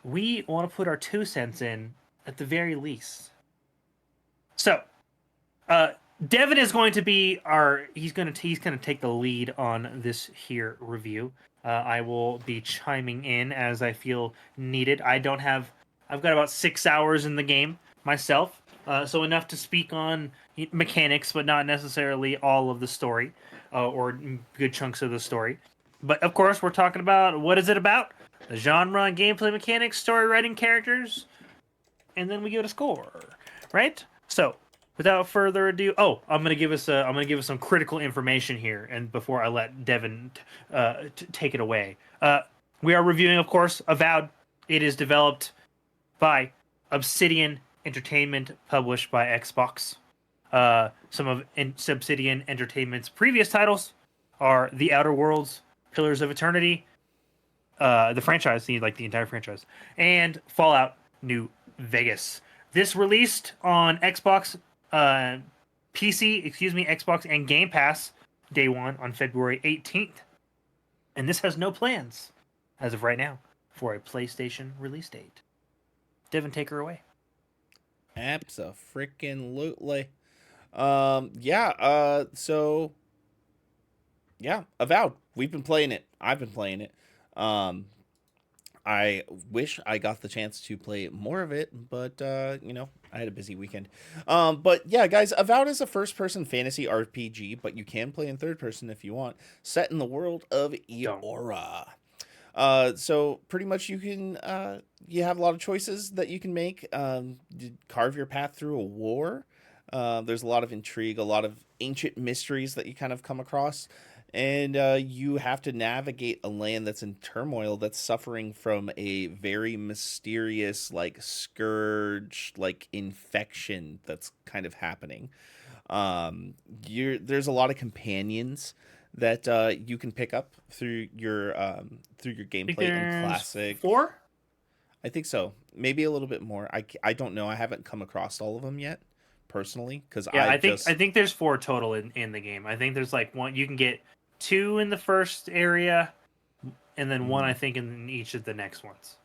we want to put our 2 cents in at the very least. So, uh, Devin is going to be he's gonna take the lead on this here review. I will be chiming in as I feel needed. I've got about 6 hours in the game myself, so enough to speak on mechanics, but not necessarily all of the story or good chunks of the story. But of course, we're talking about what is it about? The genre and gameplay mechanics, story writing, characters, and then we give it a score, right? So, without further ado, I'm gonna give us some critical information here, and before I let Devin take it away, we are reviewing, of course, Avowed. It is developed by Obsidian Entertainment, published by Xbox. Some of Obsidian Entertainment's previous titles are The Outer Worlds, Pillars of Eternity, the franchise, the entire franchise, and Fallout New Vegas. This released on Xbox, PC, Xbox and Game Pass day one on February 18th. And this has no plans, as of right now, for a PlayStation release date. Devin, take her away. Abso-freaking-lutely. So yeah, Avowed. We've been playing it. I've been playing it. Um, I wish I got the chance to play more of it, but I had a busy weekend. But yeah, guys, Avowed is a first-person fantasy RPG, but you can play in third person if you want, set in the world of Don't. Eora. So pretty much you have a lot of choices that you can make. You carve your path through a war. There's a lot of intrigue, a lot of ancient mysteries that you kind of come across. And you have to navigate a land that's in turmoil, that's suffering from a very mysterious, like, scourge, like, infection that's kind of happening. There's a lot of companions that you can pick up through your gameplay in classic. 4? I think so. Maybe a little bit more. I don't know. I haven't come across all of them yet, personally, because Yeah, I think there's 4 total in the game. I think there's like one you can get 2 in the first area, and then one I think in each of the next ones.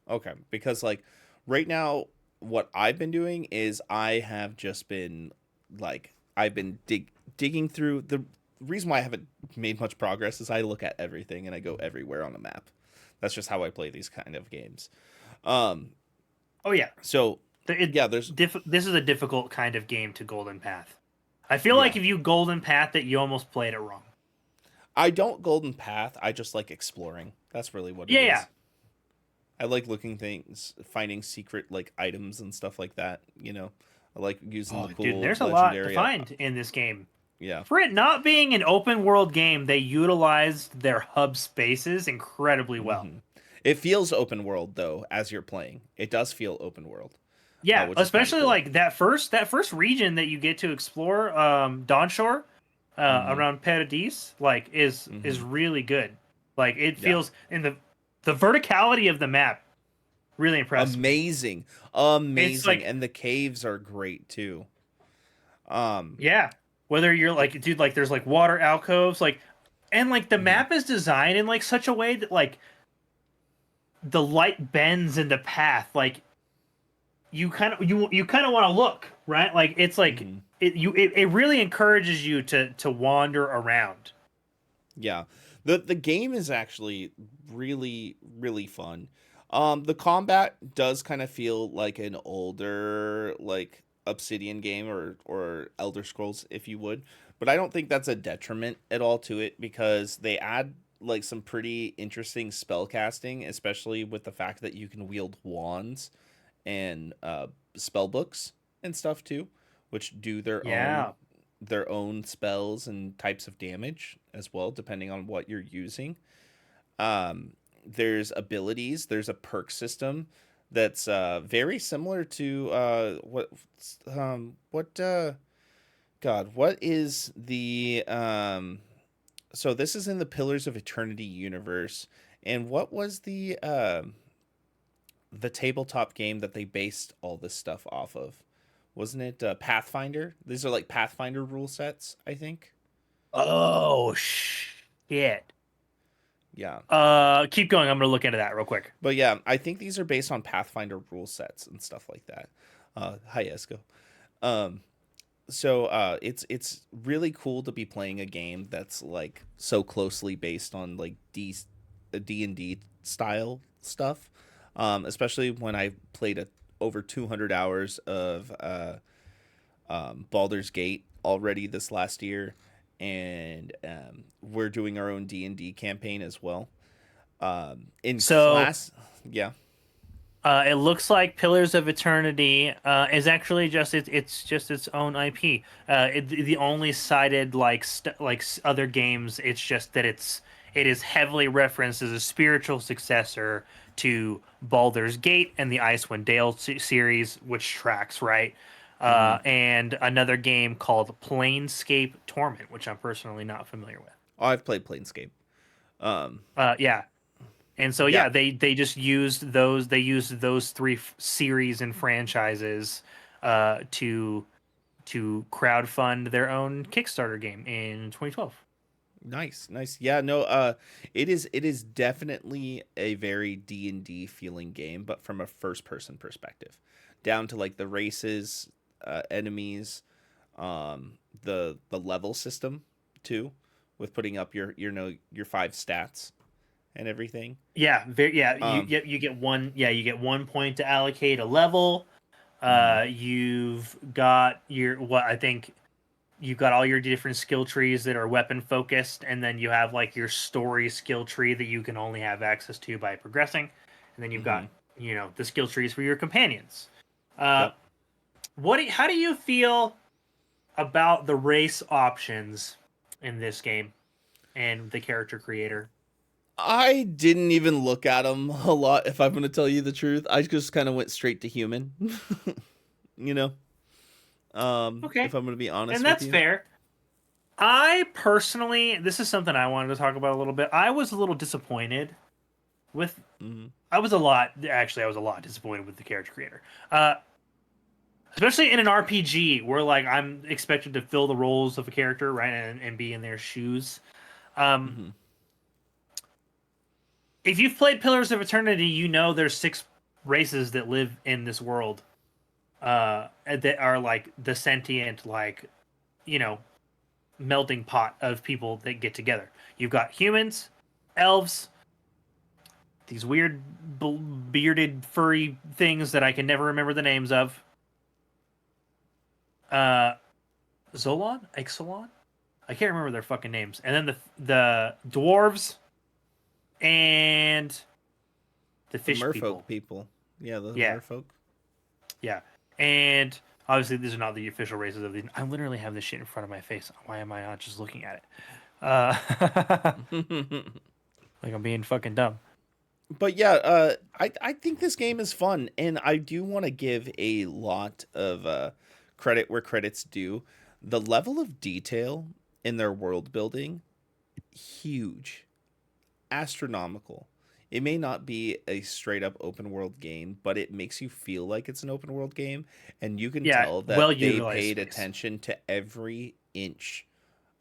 Okay, because like right now what I've been doing is I have just been I've been digging through. The reason why I haven't made much progress is I look at everything and I go everywhere on a map. That's just how I play these kind of games. Um, Oh yeah. so yeah, there's This is a difficult kind of game to golden path. I feel yeah. like if you golden path it, you almost played it wrong. I don't golden path. I just like exploring. That's really what it Yeah, yeah. is. I like looking things, finding secret like items and stuff like that. I like using Oh, the dude, cool there's a lot to legendary. find in this game. Yeah. For it not being an open world game, they utilized their hub spaces incredibly well. hmm It feels open world though as you're playing. It does feel open world, Yeah, which is kind of especially cool. like that first region that you get to explore, Dawnshore, hmm around Paradis, like is hmm really good. Like it Yeah. feels in the verticality of the map really impressed me. Amazing, It's amazing, like and the caves are great too. Um. yeah, whether you're like dude, like there's like water alcoves, like and like the mhm. map is designed in like such a way that like the light bends in the path, like you kind of want to look right, like it's like Mhm. it really encourages you to wander around. Yeah. The game is actually really really fun. The combat does kind of feel like an older like Obsidian game or Elder Scrolls if you would, but I don't think that's a detriment at all to it because they add like some pretty interesting spell casting, especially with the fact that you can wield wands and spell books and stuff too, which do Yeah. their own spells and types of damage as well, depending on what you're using. There's abilities. There's a perk system that's very similar to what is the so this is in the Pillars of Eternity universe, and what was the tabletop game that they based all this stuff off of? Wasn't it Pathfinder? These are like Pathfinder rule sets, I think. Oh shit. Yeah. Keep going. I'm gonna look into that real quick. But yeah, I think these are based on Pathfinder rule sets and stuff like that. Hi Esco. Um, it's really cool to be playing a game that's like so closely based on like D&D style stuff. Especially when I played over 200 hours of Baldur's Gate already this last year, and we're doing our own D&D campaign as well. In So class, yeah. it looks like Pillars of Eternity is actually just it's just its own IP. The only cited other games, it's just that it is heavily referenced as a spiritual successor to Baldur's Gate and the Icewind Dale series, which tracks right. hmm And another game called Planescape Torment, which I'm personally not familiar with. Oh, I've played Planescape. Um, Yeah, and so yeah, yeah, they just used those three series and franchises to crowdfund their own Kickstarter game in 2012. nice, nice. Yeah, no, it is definitely a very D&D feeling game, but from a first person perspective, down to like the races, enemies, the level system too, with putting up your 5 stats and everything. Yeah, yeah, Um, you get 1 point to allocate a level. mhm, You've got your what I think you've got all your different skill trees that are weapon focused, and then you have like your story skill tree that you can only have access to by progressing, and then you've got mhm, the skill trees for your companions. Uh, yep. how do you feel about the race options in this game and the character creator? I didn't even look at them a lot, if I'm going to tell you the truth. I just kind of went straight to human, you know, Okay, if I'm going to be honest and with that's you. fair. I personally, this is something I wanted to talk about a little bit. I was a little disappointed with. hmm I was a lot disappointed with the character creator. Especially in an RPG where like I'm expected to fill the roles of a character, right, and be in their shoes. Um, hmm if you've played Pillars of Eternity, you know there's 6 races that live in this world. that are like the sentient, like, you know, melting pot of people that get together. You've got humans, elves, these weird bearded furry things that I can never remember the names of. Uh, Zolon, Ixolon, I can't remember their fucking names. And then the dwarves and the The fish merfolk people. people. Yeah, the Yeah. merfolk. Yeah, and obviously these are not the official races of the. I literally have this shit in front of my face. Why am I not just looking at it? Like I'm being fucking dumb. But yeah, I think this game is fun, and I do want to give a lot of credit where credit's due. The level of detail in their world building, huge, astronomical. It may not be a straight up open world game, but it makes you feel like it's an open world game, and you can Yeah, tell well that they utilized paid space. attention to every inch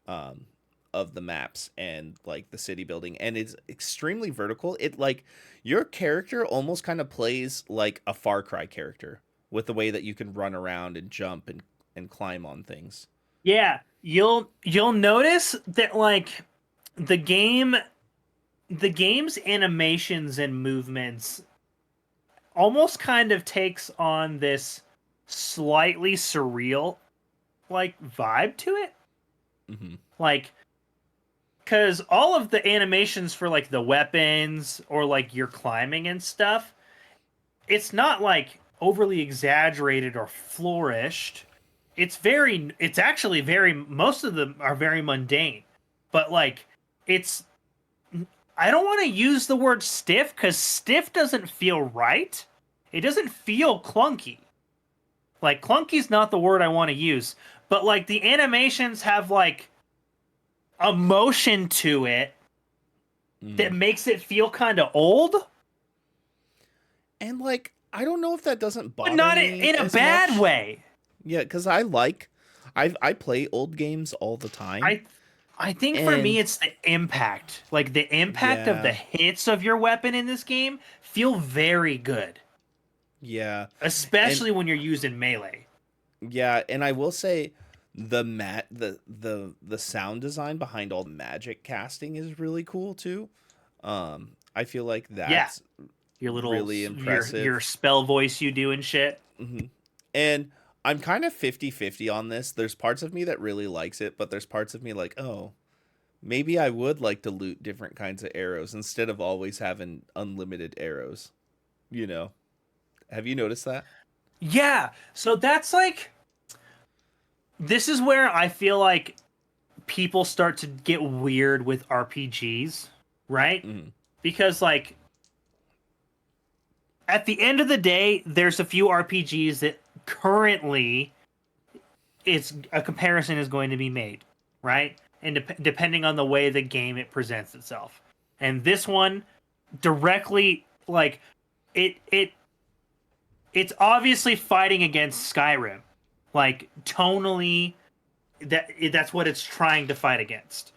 um, of the maps and like the city building, and it's extremely vertical. It like your character almost kind of plays like a Far Cry character with the way that you can run around and jump and climb on things. Yeah, you'll notice that like the game, the game's animations and movements almost kind of takes on this slightly surreal like vibe to it. Hmm. Like, because all of the animations for like the weapons or like your climbing and stuff, it's not like overly exaggerated or flourished. It's actually very, most of them are very mundane, but like it's, I don't want to use the word stiff because stiff doesn't feel right. It doesn't feel clunky. Like clunky's not the word I want to use, but like the animations have like emotion to it that makes it feel kind of old, And like I don't know if that doesn't but bother not me in a as bad much. way. Yeah, because I play old games all the time, I I think for me and it's the impact. Like the impact of the yeah, hits of your weapon in this game feel very good, yeah, and especially when you're using melee. yeah, and I will say the sound design behind all the magic casting is really cool too. I feel like Yeah, that's your little really your impressive. spell voice you do and shit. Hmm. And I'm kind of 50-50 on this. There's parts of me that really likes it, but there's parts of me like, oh, maybe I would like to loot different kinds of arrows instead of always having unlimited arrows. You know, have you noticed that? Yeah, so that's like, this is where I feel like people start to get weird with RPGs, right? Hmm. Because like at the end of the day, there's a few RPGs that currently it's a comparison is going to be made, right? And depending on the way the game it presents itself. And this one directly like it it's obviously fighting against Skyrim. Like tonally that's what it's trying to fight against.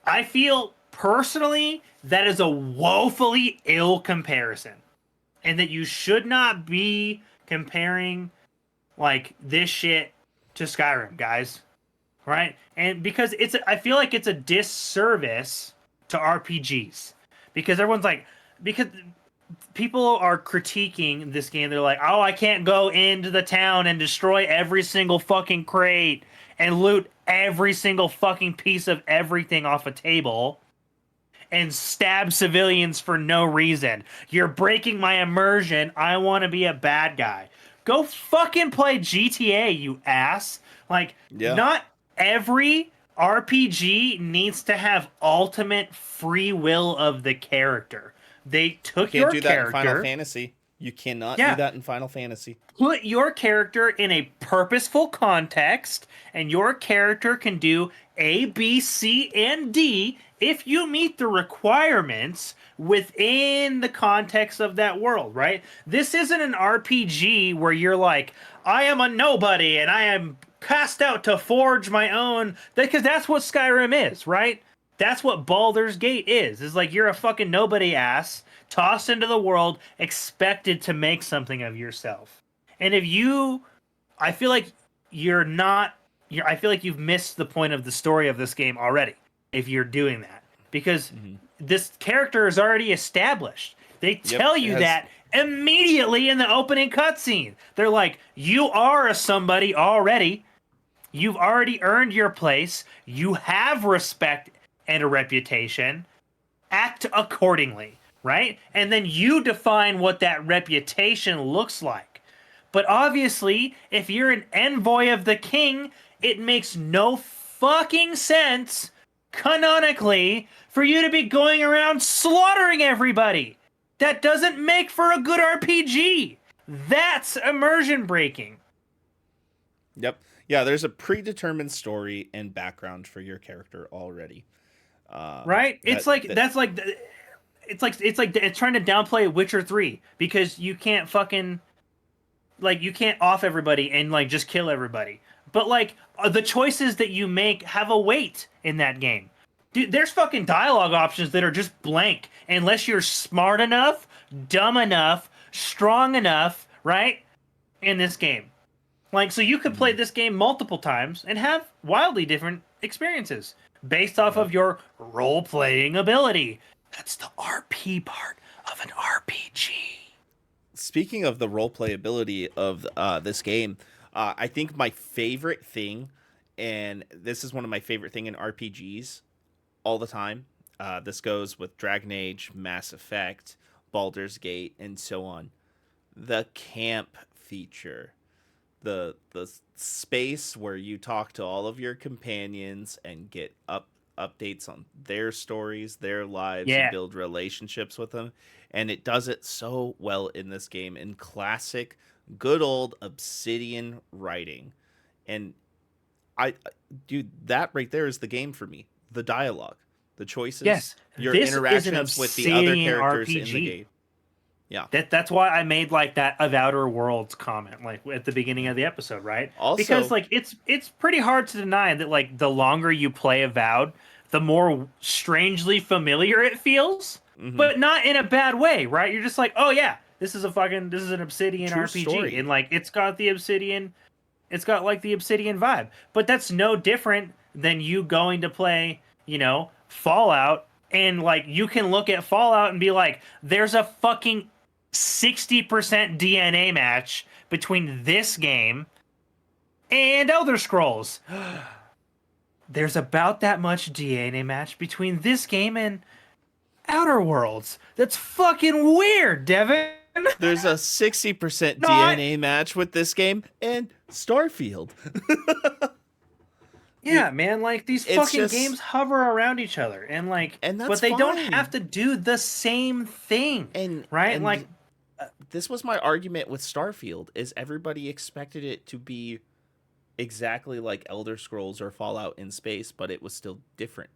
I feel personally that is a woefully ill comparison, and that you should not be comparing like this shit to Skyrim, guys. Right? And because I feel like it's a disservice to RPGs because everyone's like, because people are critiquing this game. They're like, oh, I can't go into the town and destroy every single fucking crate and loot every single fucking piece of everything off a table and stab civilians for no reason. You're breaking my immersion. I want to be a bad guy. Go fucking play GTA, you ass. Like, Yeah, not every RPG needs to have ultimate free will of the character. They you took can't your do that in Final character. Fantasy. You cannot do Yeah, that in Final Fantasy. put your character in a purposeful context, and your character can do A, B, C, and D if you meet the requirements within the context of that world, right? This isn't an RPG where you're like, I am a nobody and I am cast out to forge my own, because that's what Skyrim is, right? That's what Baldur's Gate is like you're a fucking nobody ass tossed into the world, expected to make something of yourself. And if you, I feel like you're not. I feel like you've missed the point of the story of this game already if you're doing that, because this character is already established. They tell it you has- that immediately in the opening cutscene. They're like, "You are a somebody already. You've already earned your place. You have respect and a reputation. Act accordingly." Right? And then you define what that reputation looks like. But obviously, if you're an envoy of the king, it makes no fucking sense, canonically, for you to be going around slaughtering everybody. That doesn't make for a good RPG. That's immersion breaking. Yep. Yeah, there's a predetermined story and background for your character already. Right? It's trying to downplay Witcher 3 because you can't fucking you can't off everybody and just kill everybody. But the choices that you make have a weight in that game. Dude, there's fucking dialogue options that are just blank unless you're smart enough, dumb enough, strong enough, right? In this game. So you could play this game multiple times and have wildly different experiences based off of your role-playing ability. That's the RP part of an RPG. Speaking of the role playability of this game, I think my favorite thing, and this is one of my favorite thing in RPGs all the time. This goes with Dragon Age, Mass Effect, Baldur's Gate, and so on. The camp feature. The space where you talk to all of your companions and get updates on their stories, their lives, and build relationships with them. And it does it so well in this game in classic, good old Obsidian writing. And dude, that right there is the game for me. The dialogue, the choices, your interactions with the other characters in the game. Yeah. That's why I made that Avowed Worlds comment at the beginning of the episode, right? Also, because it's pretty hard to deny that the longer you play Avowed, the more strangely familiar it feels, but not in a bad way, right? You're just oh yeah, this is an Obsidian True RPG story. and it's got the Obsidian vibe. But that's no different than you going to play, Fallout, and you can look at Fallout and be like, there's a fucking 60% DNA match between this game and Elder Scrolls. There's about that much DNA match between this game and Outer Worlds. That's fucking weird, Devin. There's a 60% DNA match with this game and Starfield. Yeah, man, these fucking games hover around each other and that's but they don't fine. have to do the same thing. Right? And this was my argument with Starfield is everybody expected it to be exactly like Elder Scrolls or Fallout in space, but it was still different,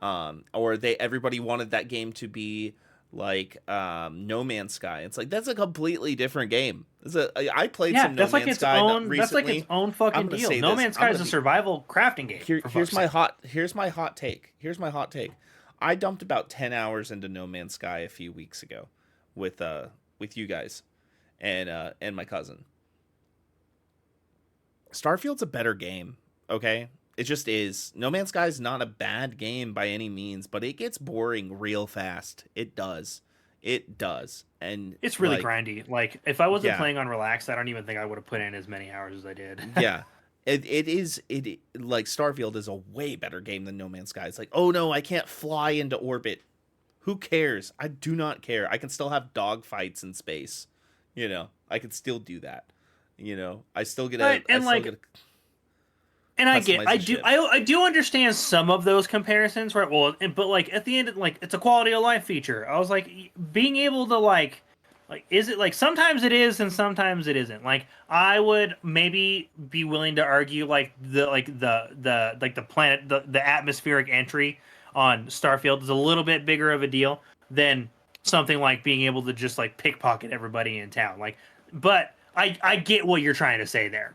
or everybody wanted that game to be like No Man's Sky. It's that's a completely different game. I played some No Man's Sky recently. That's its own fucking deal. No Man's Sky is a survival crafting game. Here's my hot take. I dumped about 10 hours into No Man's Sky a few weeks ago with you guys and my cousin. Starfield's a better game, okay? It just is. No Man's Sky is not a bad game by any means, but it gets boring real fast. It does. And it's really grindy. If I wasn't playing on relaxed, I don't even think I would have put in as many hours as I did. Yeah. It Starfield is a way better game than No Man's Sky. It's oh no, I can't fly into orbit. Who cares? I do not care. I can still have dogfights in space. I can still do that. I still get I do understand some of those comparisons, right? Well, but at the end, it's a quality of life feature. I was being able to is it sometimes it is and sometimes it isn't. I would maybe be willing to argue the planet, the atmospheric entry on Starfield is a little bit bigger of a deal than something being able to just pickpocket everybody in town. But I get what you're trying to say there.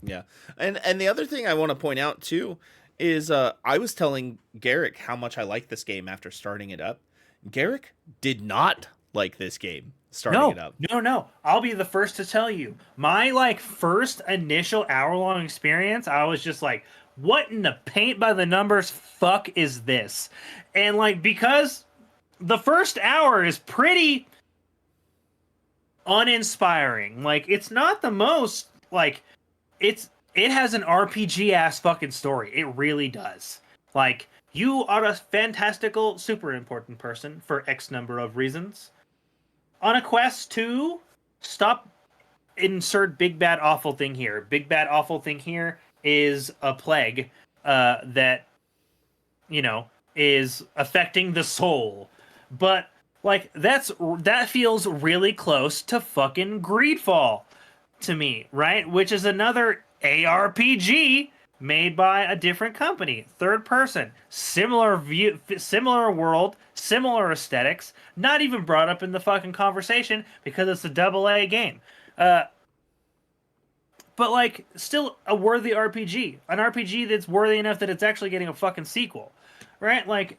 Yeah. And the other thing I want to point out too is I was telling Garrick how much I like this game after starting it up. Garrick did not like this game. starting it No, up. no. I'll be the first to tell you. My like first initial hour-long experience, I was just like, what in the paint by the numbers fuck is this? And like because the first hour is pretty uninspiring. Like it's not the most like it has an RPG ass fucking story. It really does. Like you are a fantastical super important person for X number of reasons on a quest to stop insert big bad awful thing here. Big bad awful thing here is a plague that you know is affecting the soul. But like that feels really close to fucking Greedfall to me, right? Which is another ARPG made by a different company, third person, similar view, similar world, similar aesthetics, not even brought up in the fucking conversation because it's a double A game. Uh, but like, still a worthy RPG, an RPG that's worthy enough that it's actually getting a fucking sequel, right? Like,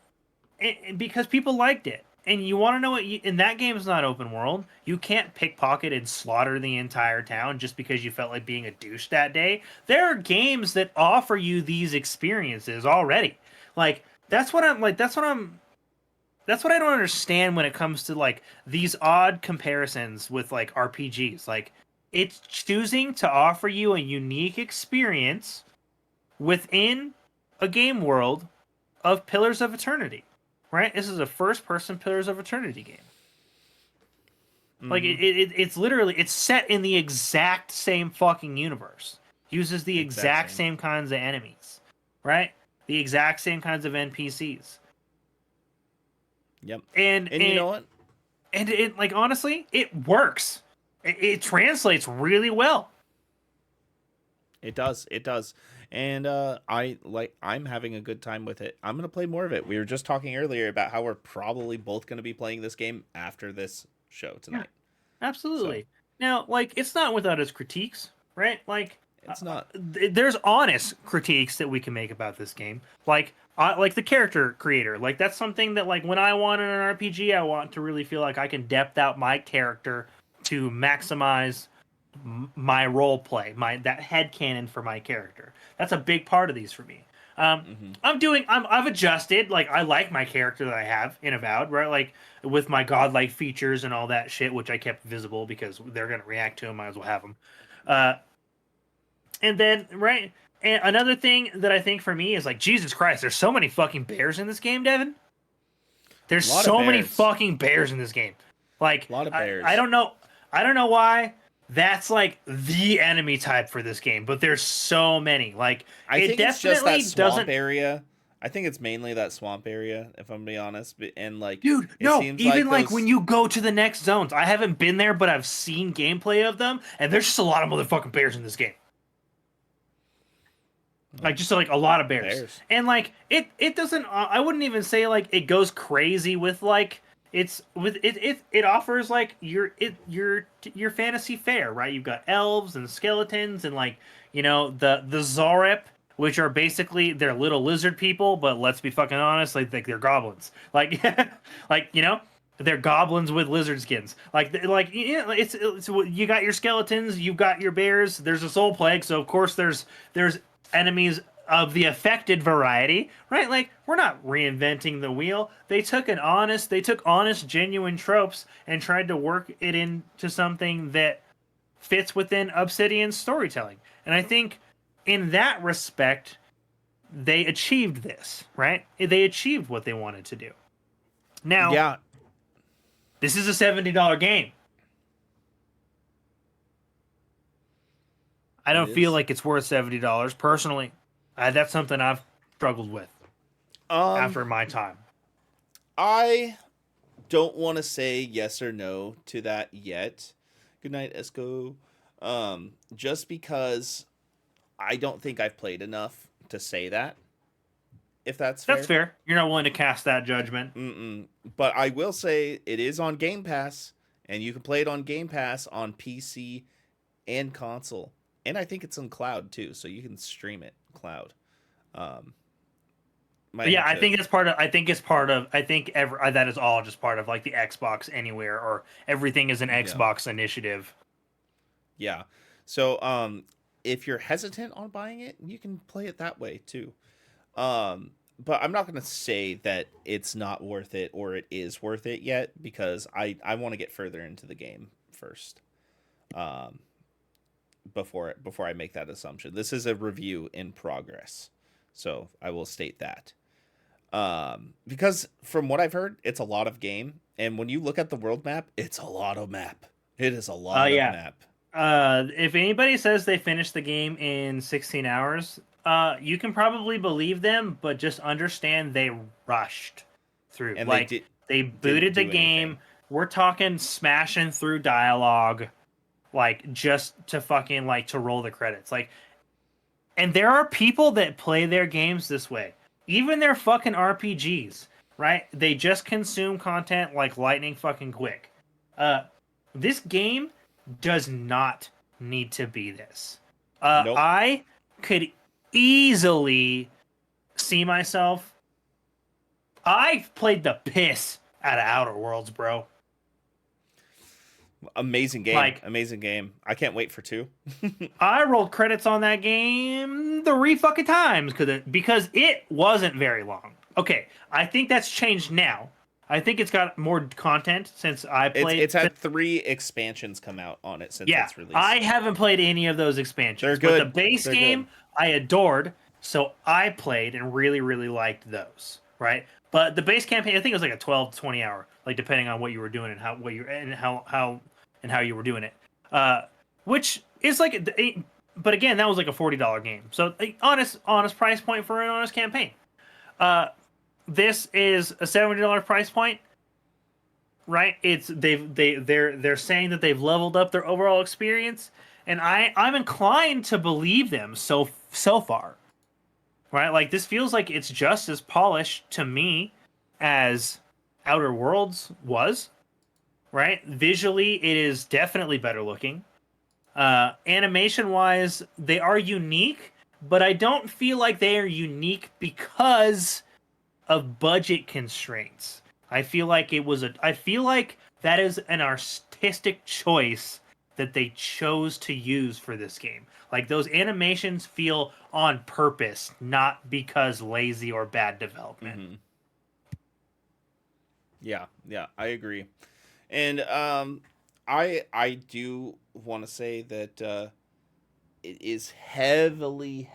because people liked it. And you want to know what? And that game is not open world. You can't pickpocket and slaughter the entire town just because you felt like being a douche that day. There are games that offer you these experiences already. Like that's what I'm like. That's what I don't understand when it comes to like these odd comparisons with like RPGs. Like it's choosing to offer you a unique experience within a game world of Pillars of Eternity, right? This is a first-person Pillars of Eternity game. Like it's literally it's set in the exact same fucking universe. Uses the exact same kinds of enemies, right? The exact same kinds of NPCs. Yep. And you know what? And it like honestly, it works. It translates really well. It does. It does. And I'm having a good time with it. I'm going to play more of it. We were just talking earlier about how we're probably both going to be playing this game after this show tonight. Yeah, absolutely. So, now, like it's not without its critiques, right? Like it's not. There's honest critiques that we can make about this game. Like the character creator. Like that's something that like when I want in an RPG, I want to really feel like I can depth out my character to maximize my role play, that headcanon for my character. That's a big part of these for me. I've adjusted. Like I like my character that I have in Avowed, right? Like with my godlike features and all that shit, which I kept visible because they're gonna react to them. Might as well have them. And then right, and another thing that I think for me is like Jesus Christ, there's so many fucking bears in this game, Devin. There's so many fucking bears in this game. Like a lot of bears. I don't know why. That's like the enemy type for this game, but there's so many. Like I think it's just that swamp area. I think it's mainly that swamp area, if I'm being honest. And like, dude, no, even like when you go to the next zones, I haven't been there, but I've seen gameplay of them, and there's just a lot of motherfucking bears in this game. Like just like a lot of bears. And like it doesn't. I wouldn't even say like it goes crazy with like. It offers like your fantasy fare, right? You've got elves and skeletons and like the Zorep, which are basically they're little lizard people, but let's be fucking honest, like they're goblins, like like they're goblins with lizard skins, it's you got your skeletons, you've got your bears, there's a soul plague, so of course there's enemies of the affected variety, right? Like we're not reinventing the wheel. They took honest, genuine tropes and tried to work it into something that fits within Obsidian's storytelling. And I think in that respect, they achieved this, right? They achieved what they wanted to do. Now, yeah, this is a $70 game. I don't feel like it's worth $70 personally. That's something I've struggled with after my time. I don't want to say yes or no to that yet. Good night, Esco. Just because I don't think I've played enough to say that. If that's fair. That's fair. You're not willing to cast that judgment. But I will say it is on Game Pass, and you can play it on Game Pass on PC and console. And I think it's on cloud too, so you can stream it cloud. might But yeah, have I to. think it's part of. I think it's part of. I think that is all just part of like the Xbox Anywhere, or everything is an Yeah. Xbox initiative. Yeah. So if you're hesitant on buying it, you can play it that way too. But I'm not going to say that it's not worth it or it is worth it yet because I want to get further into the game first. Um before I make that assumption. This is a review in progress. So I will state that. Because from what I've heard, it's a lot of game and when you look at the world map, it's a lot of map. It is a lot of Yeah. map. If anybody says they finished the game in 16 hours, you can probably believe them, but just understand they rushed through. And Like they didn't booted the do anything. game. We're talking smashing through dialogue, like just to fucking like to roll the credits. Like, and there are people that play their games this way. Even their fucking RPGs, right? They just consume content like lightning fucking quick. Uh, this game does not need to be this. Nope. I could easily see myself. I've played the piss out of Outer Worlds, bro. Amazing game. Like, Amazing game. I can't wait for 2. I rolled credits on that game 3 fucking times because it wasn't very long. Okay, I think that's changed now. I think it's got more content since I played. It's had 3 expansions come out on it since Yeah, its release. I haven't played any of those expansions. They're good. But the base They're game good. I adored, so I played and really, really liked those. Right, but the base campaign, I think it was like a 12 to 20 hour, like depending on what you were doing and how you were doing it. Which is like, but again, that was like a $40 game. So honest price point for an honest campaign. This is a $70 price point, right? They're saying that they've leveled up their overall experience, and I'm inclined to believe them so far, right? Like this feels like it's just as polished to me as Outer Worlds was, right? Visually, it is definitely better looking. Animation wise, they are unique, but I don't feel like they are unique because of budget constraints. I feel like I feel like that is an artistic choice that they chose to use for this game. Like those animations feel on purpose, not because lazy or bad development. Mm-hmm. Yeah, I agree. And I do want to say that it is heavily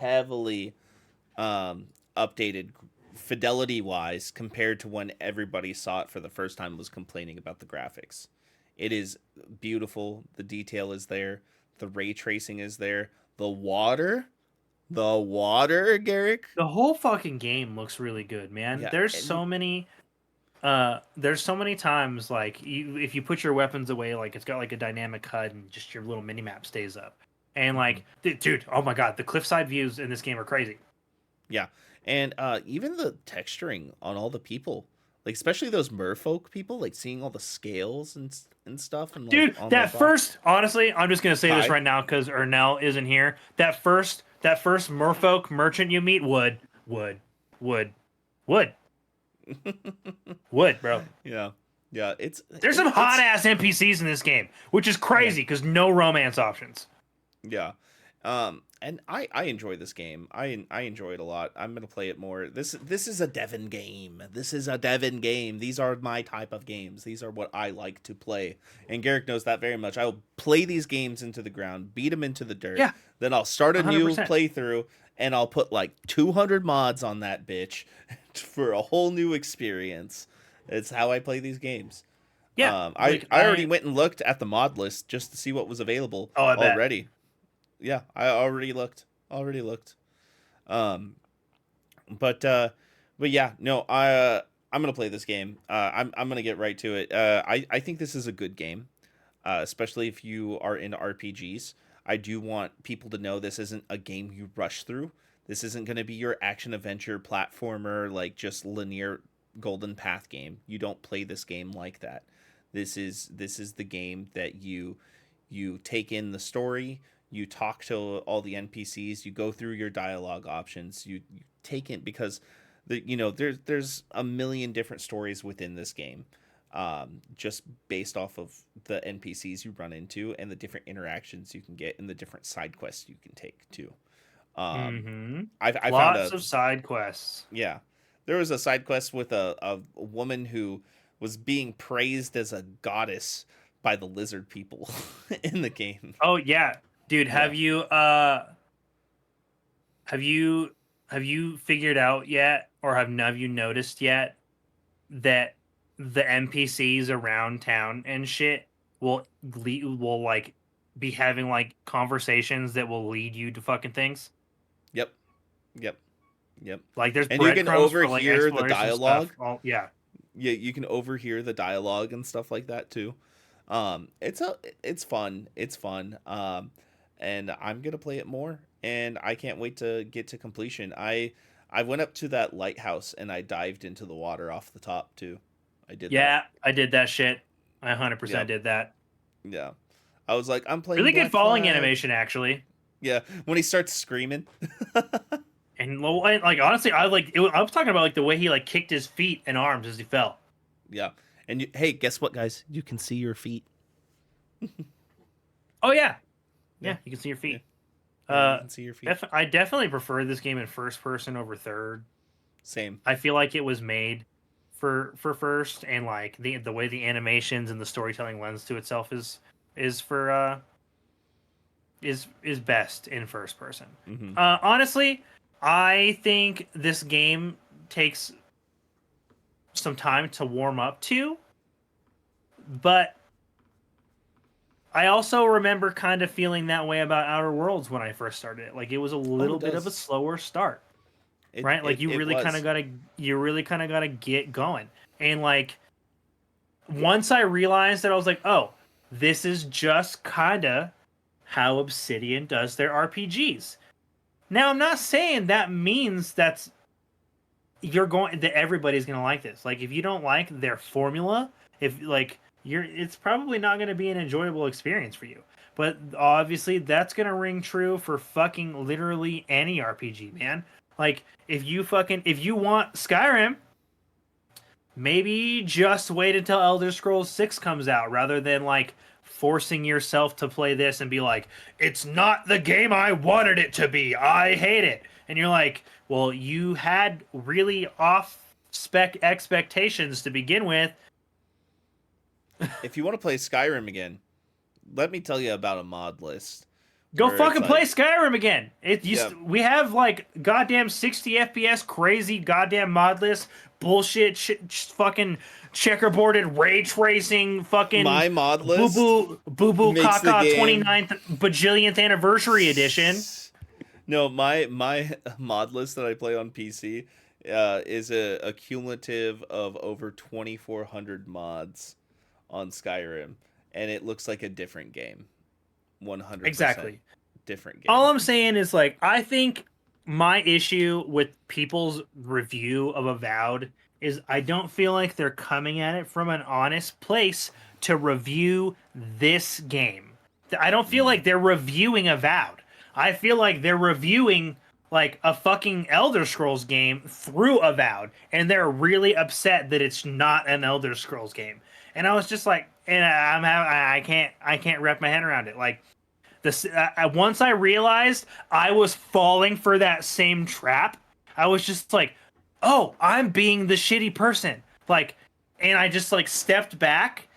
updated fidelity wise compared to when everybody saw it for the first time was complaining about the graphics. It is beautiful. The detail is there. The ray tracing is there. The water, Garrick. The whole fucking game looks really good, man. Yeah, There's so many times like if you put your weapons away, like it's got like a dynamic HUD and just your little mini map stays up. And like, dude, oh my god, the cliffside views in this game are crazy. yeah, and even the texturing on all the people, like especially those merfolk people, like seeing all the scales and stuff, and like Dude, on that first, honestly, I'm just gonna say this Hi. right now because Ernell isn't here. That first merfolk merchant you meet would, would, would, bro. Yeah, it's There's some hot ass NPCs in this game, which is crazy because no romance options. yeah. And I enjoy this game. I enjoy it a lot. I'm gonna play it more. This is a Devon game. This is a Devon game. These are my type of games. These are what I like to play. And Garrick knows that very much. I will play these games into the ground, beat them into the dirt. Yeah. Then I'll start a new 100%. playthrough, and I'll put like 200 mods on that bitch for a whole new experience. It's how I play these games. Yeah. I already went and looked at the mod list just to see what was available Oh, I bet. already. Yeah, I already looked. But yeah, no, I'm gonna play this game. I'm gonna get right to it. I think this is a good game, especially if you are into RPGs. I do want people to know this isn't a game you rush through. This isn't gonna be your action adventure platformer like just linear golden path game. You don't play this game like that. This is the game that you take in the story. You talk to all the NPCs, you go through your dialogue options, you take in because there's a million different stories within this game, just based off of the NPCs you run into and the different interactions you can get and the different side quests you can take too. Um, Mm-hmm. I found Lots a of side quests. yeah, there was a side quest with a woman who was being praised as a goddess by the lizard people in the game. Oh yeah, dude. Yeah. Have you have you figured out yet, or have you noticed yet that the NPCs around town and shit will like be having like conversations that will lead you to fucking things? Yep. Yep. Yep. Like there's And you can breadcrumbs for like overhear the exploration stuff. dialogue. Oh yeah, Yeah, you can overhear the dialogue and stuff like that too. It's fun. It's fun. And I'm gonna play it more, and I can't wait to get to completion. I went up to that lighthouse and I dived into the water off the top too. I did that. yeah. I did that shit. I 100% Yep. did that. Yeah. I was like, I'm playing Really good Black falling Flag. animation actually. Yeah, when he starts screaming. And like honestly, I was talking about like the way he like kicked his feet and arms as he fell. Yeah. And hey, guess what, guys? You can see your feet. Oh yeah, Yeah. you can see your feet. Yeah, you can see your feet. I definitely prefer this game in first person over third. Same. I feel like it was made for first, and like the way the animations and the storytelling lends to itself is for is best in first person. Hmm. Honestly, I think this game takes some time to warm up to, but I also remember kind of feeling that way about Outer Worlds when I first started it. Like it was a little bit of a does. slower start, It right? Like it, it was. you really kind of gotta get going. And like once I realized that, I was like, oh, this is just kind of how Obsidian does their RPGs. Now I'm not saying that means that everybody's gonna like this. Like if you don't like their formula, if like it's probably not gonna be an enjoyable experience for you. But obviously that's gonna ring true for fucking literally any RPG, man. Like if you want Skyrim, maybe just wait until Elder Scrolls 6 comes out rather than like forcing yourself to play this and be like, it's not the game I wanted it to be. I hate it. And you're like, well, you had really off spec expectations to begin with. If you want to play Skyrim again, let me tell you about a mod list. Go Where it's fucking play like, Skyrim again. yeah, We have like goddamn 60 FPS crazy goddamn mod list bullshit fucking checkerboarded ray tracing fucking my mod list boo boo makes the caca game. 29th bajillionth anniversary edition. No, my mod list that I play on PC is a cumulative of over 2,400 mods on Skyrim, and it looks like a different game. 100% Exactly. different game. All I'm saying is like I think my issue with people's review of Avowed is I don't feel like they're coming at it from an honest place to review this game. I don't feel like they're reviewing Avowed. I feel like they're reviewing like a fucking Elder Scrolls game through Avowed, and they're really upset that it's not an Elder Scrolls game. And I was just like, and I can't wrap my head around it. Like this, once I realized I was falling for that same trap, I was just like, oh, I'm being the shitty person. Like, and I just like stepped back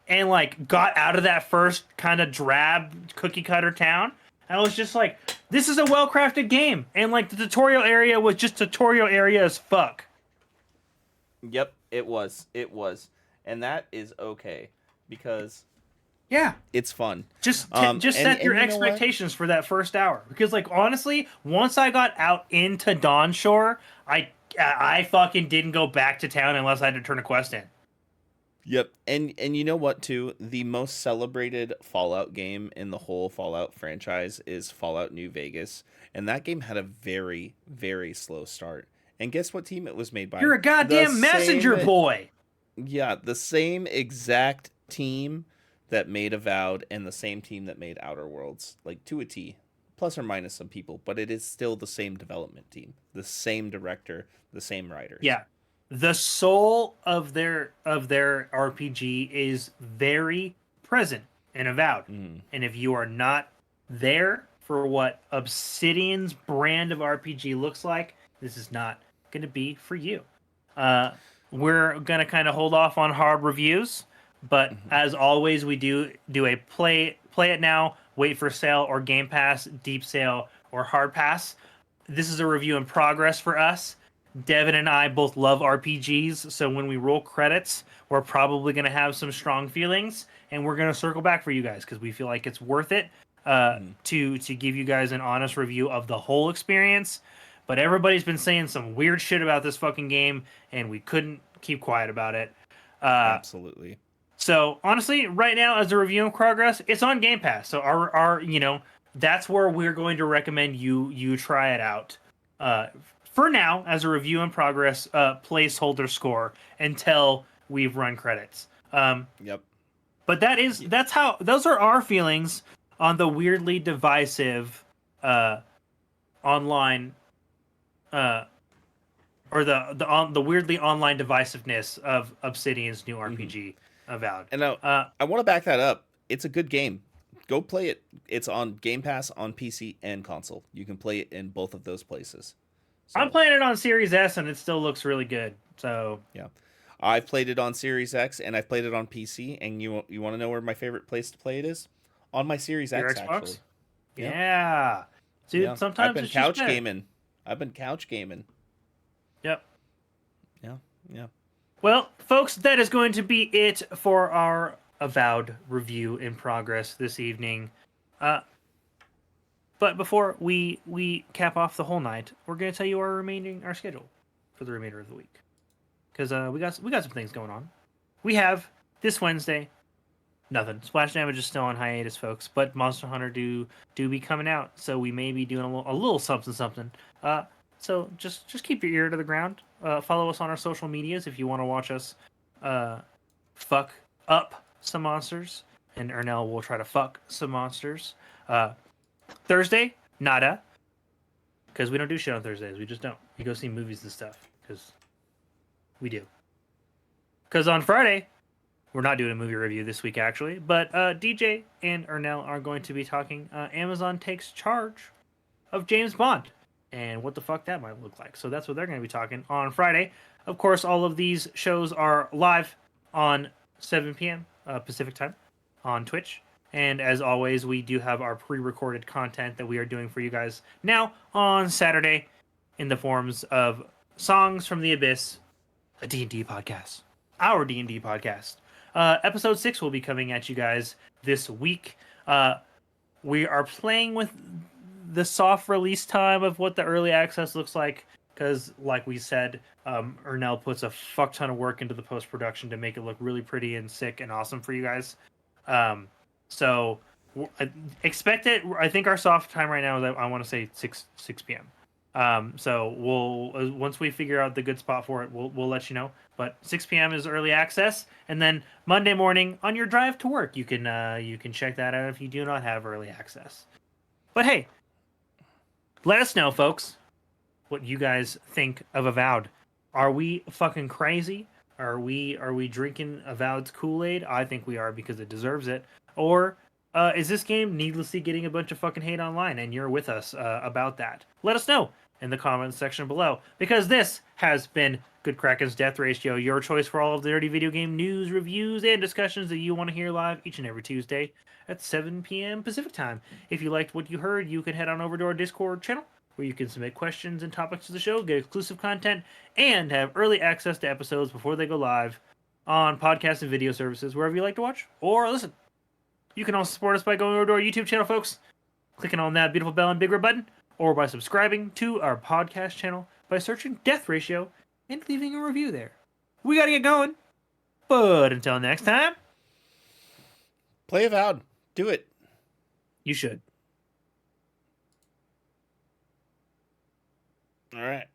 and like got out of that first kind of drab cookie cutter town. I was just like, this is a well crafted game, and like the tutorial area was just tutorial area as fuck. Yep, it was. It was. And that is okay because Yeah, it's fun. just And set your you know what? expectations for that first hour, because like honestly, once I got out into Dawnshore, I fucking didn't go back to town unless I had to turn a quest in. Yep. And you know what too? The most celebrated Fallout game in the whole Fallout franchise is Fallout New Vegas, and that game had a very very slow start. And guess what team it was made by? You're a goddamn The messenger same- boy. Yeah, the same exact team that made Avowed and the same team that made Outer Worlds, like to a T. plus or minus some people, but it is still the same development team, the same director, the same writers. Yeah. The soul of their RPG is very present in Avowed. And if you are not there for what Obsidian's brand of RPG looks like, this is not going to be for you. We're going to kind of hold off on hard reviews, but as always, we do a play it now, wait for sale, or Game Pass, deep sale, or hard pass. This is a review in progress for us. Devin and I both love RPGs, so when we roll credits, we're probably going to have some strong feelings, and we're going to circle back for you guys because we feel like it's worth it to give you guys an honest review of the whole experience. But everybody's been saying some weird shit about this fucking game, and we couldn't keep quiet about it. Absolutely. So honestly, right now, as a review in progress, it's on Game Pass. So our that's where we're going to recommend you try it out. For now, as a review in progress, placeholder score until we've run credits. Yep. But those are our feelings on the weirdly divisive online or the weirdly online divisiveness of Obsidian's new RPG, Avowed. And now I want to back that up. It's a good game. Go play it. It's on Game Pass on PC and console. You can play it in both of those places. So, I'm playing it on Series S, and it still looks really good. So yeah, I've played it on Series X, and I've played it on PC. And you want to know where my favorite place to play it is? On my Series your X, Xbox? actually. Yeah, dude. Yeah. Sometimes I've been it's just couch better. gaming. I've been couch gaming. Yep. Yeah. Well, folks, that is going to be it for our Avowed review in progress this evening. But before we cap off the whole night, we're going to tell you our schedule for the remainder of the week, because we got some things going on. We have this Wednesday nothing. Splash Damage is still on hiatus, folks, but Monster Hunter do be coming out, so we may be doing a little something. So just keep your ear to the ground. Follow us on our social medias if you want to watch us fuck up some monsters, and Ernell will try to fuck some monsters. Thursday, nada, because we don't do shit on Thursdays. We just don't. We go see movies and stuff because we do. Because on Friday, we're not doing a movie review this week, actually, but DJ and Ernell are going to be talking Amazon takes charge of James Bond and what the fuck that might look like. So that's what they're going to be talking on Friday. Of course, all of these shows are live on 7 p.m. Pacific time on Twitch. And as always, we do have our pre-recorded content that we are doing for you guys now on Saturday in the forms of Songs from the Abyss, a D&D podcast, our D&D podcast. Episode 6 will be coming at you guys this week. We are playing with the soft release time of what the early access looks like, because like we said, Ernell puts a fuck ton of work into the post-production to make it look really pretty and sick and awesome for you guys. So expect it. I think our soft time right now is, I want to say 6 p.m. So we'll once we figure out the good spot for it, we'll let you know. But 6 p.m. is early access, and then Monday morning on your drive to work, you can check that out if you do not have early access. But hey, let us know, folks, what you guys think of Avowed. Are we fucking crazy? Are we drinking Avowed's Kool-Aid? I think we are, because it deserves it. Or is this game needlessly getting a bunch of fucking hate online, and you're with us about that? Let us know in the comments section below, because this has been Good Kraken's Death Ratio, your choice for all of the dirty video game news, reviews, and discussions that you want to hear live each and every Tuesday at 7 p.m. Pacific time. If you liked what you heard, you can head on over to our Discord channel, where you can submit questions and topics to the show, get exclusive content, and have early access to episodes before they go live on podcast and video services, wherever you like to watch or listen. You can also support us by going over to our YouTube channel, folks, clicking on that beautiful bell and big red button, or by subscribing to our podcast channel by searching Death Ratio and leaving a review there. We gotta get going, but until next time, Play Avowed. Do it. you should. All right.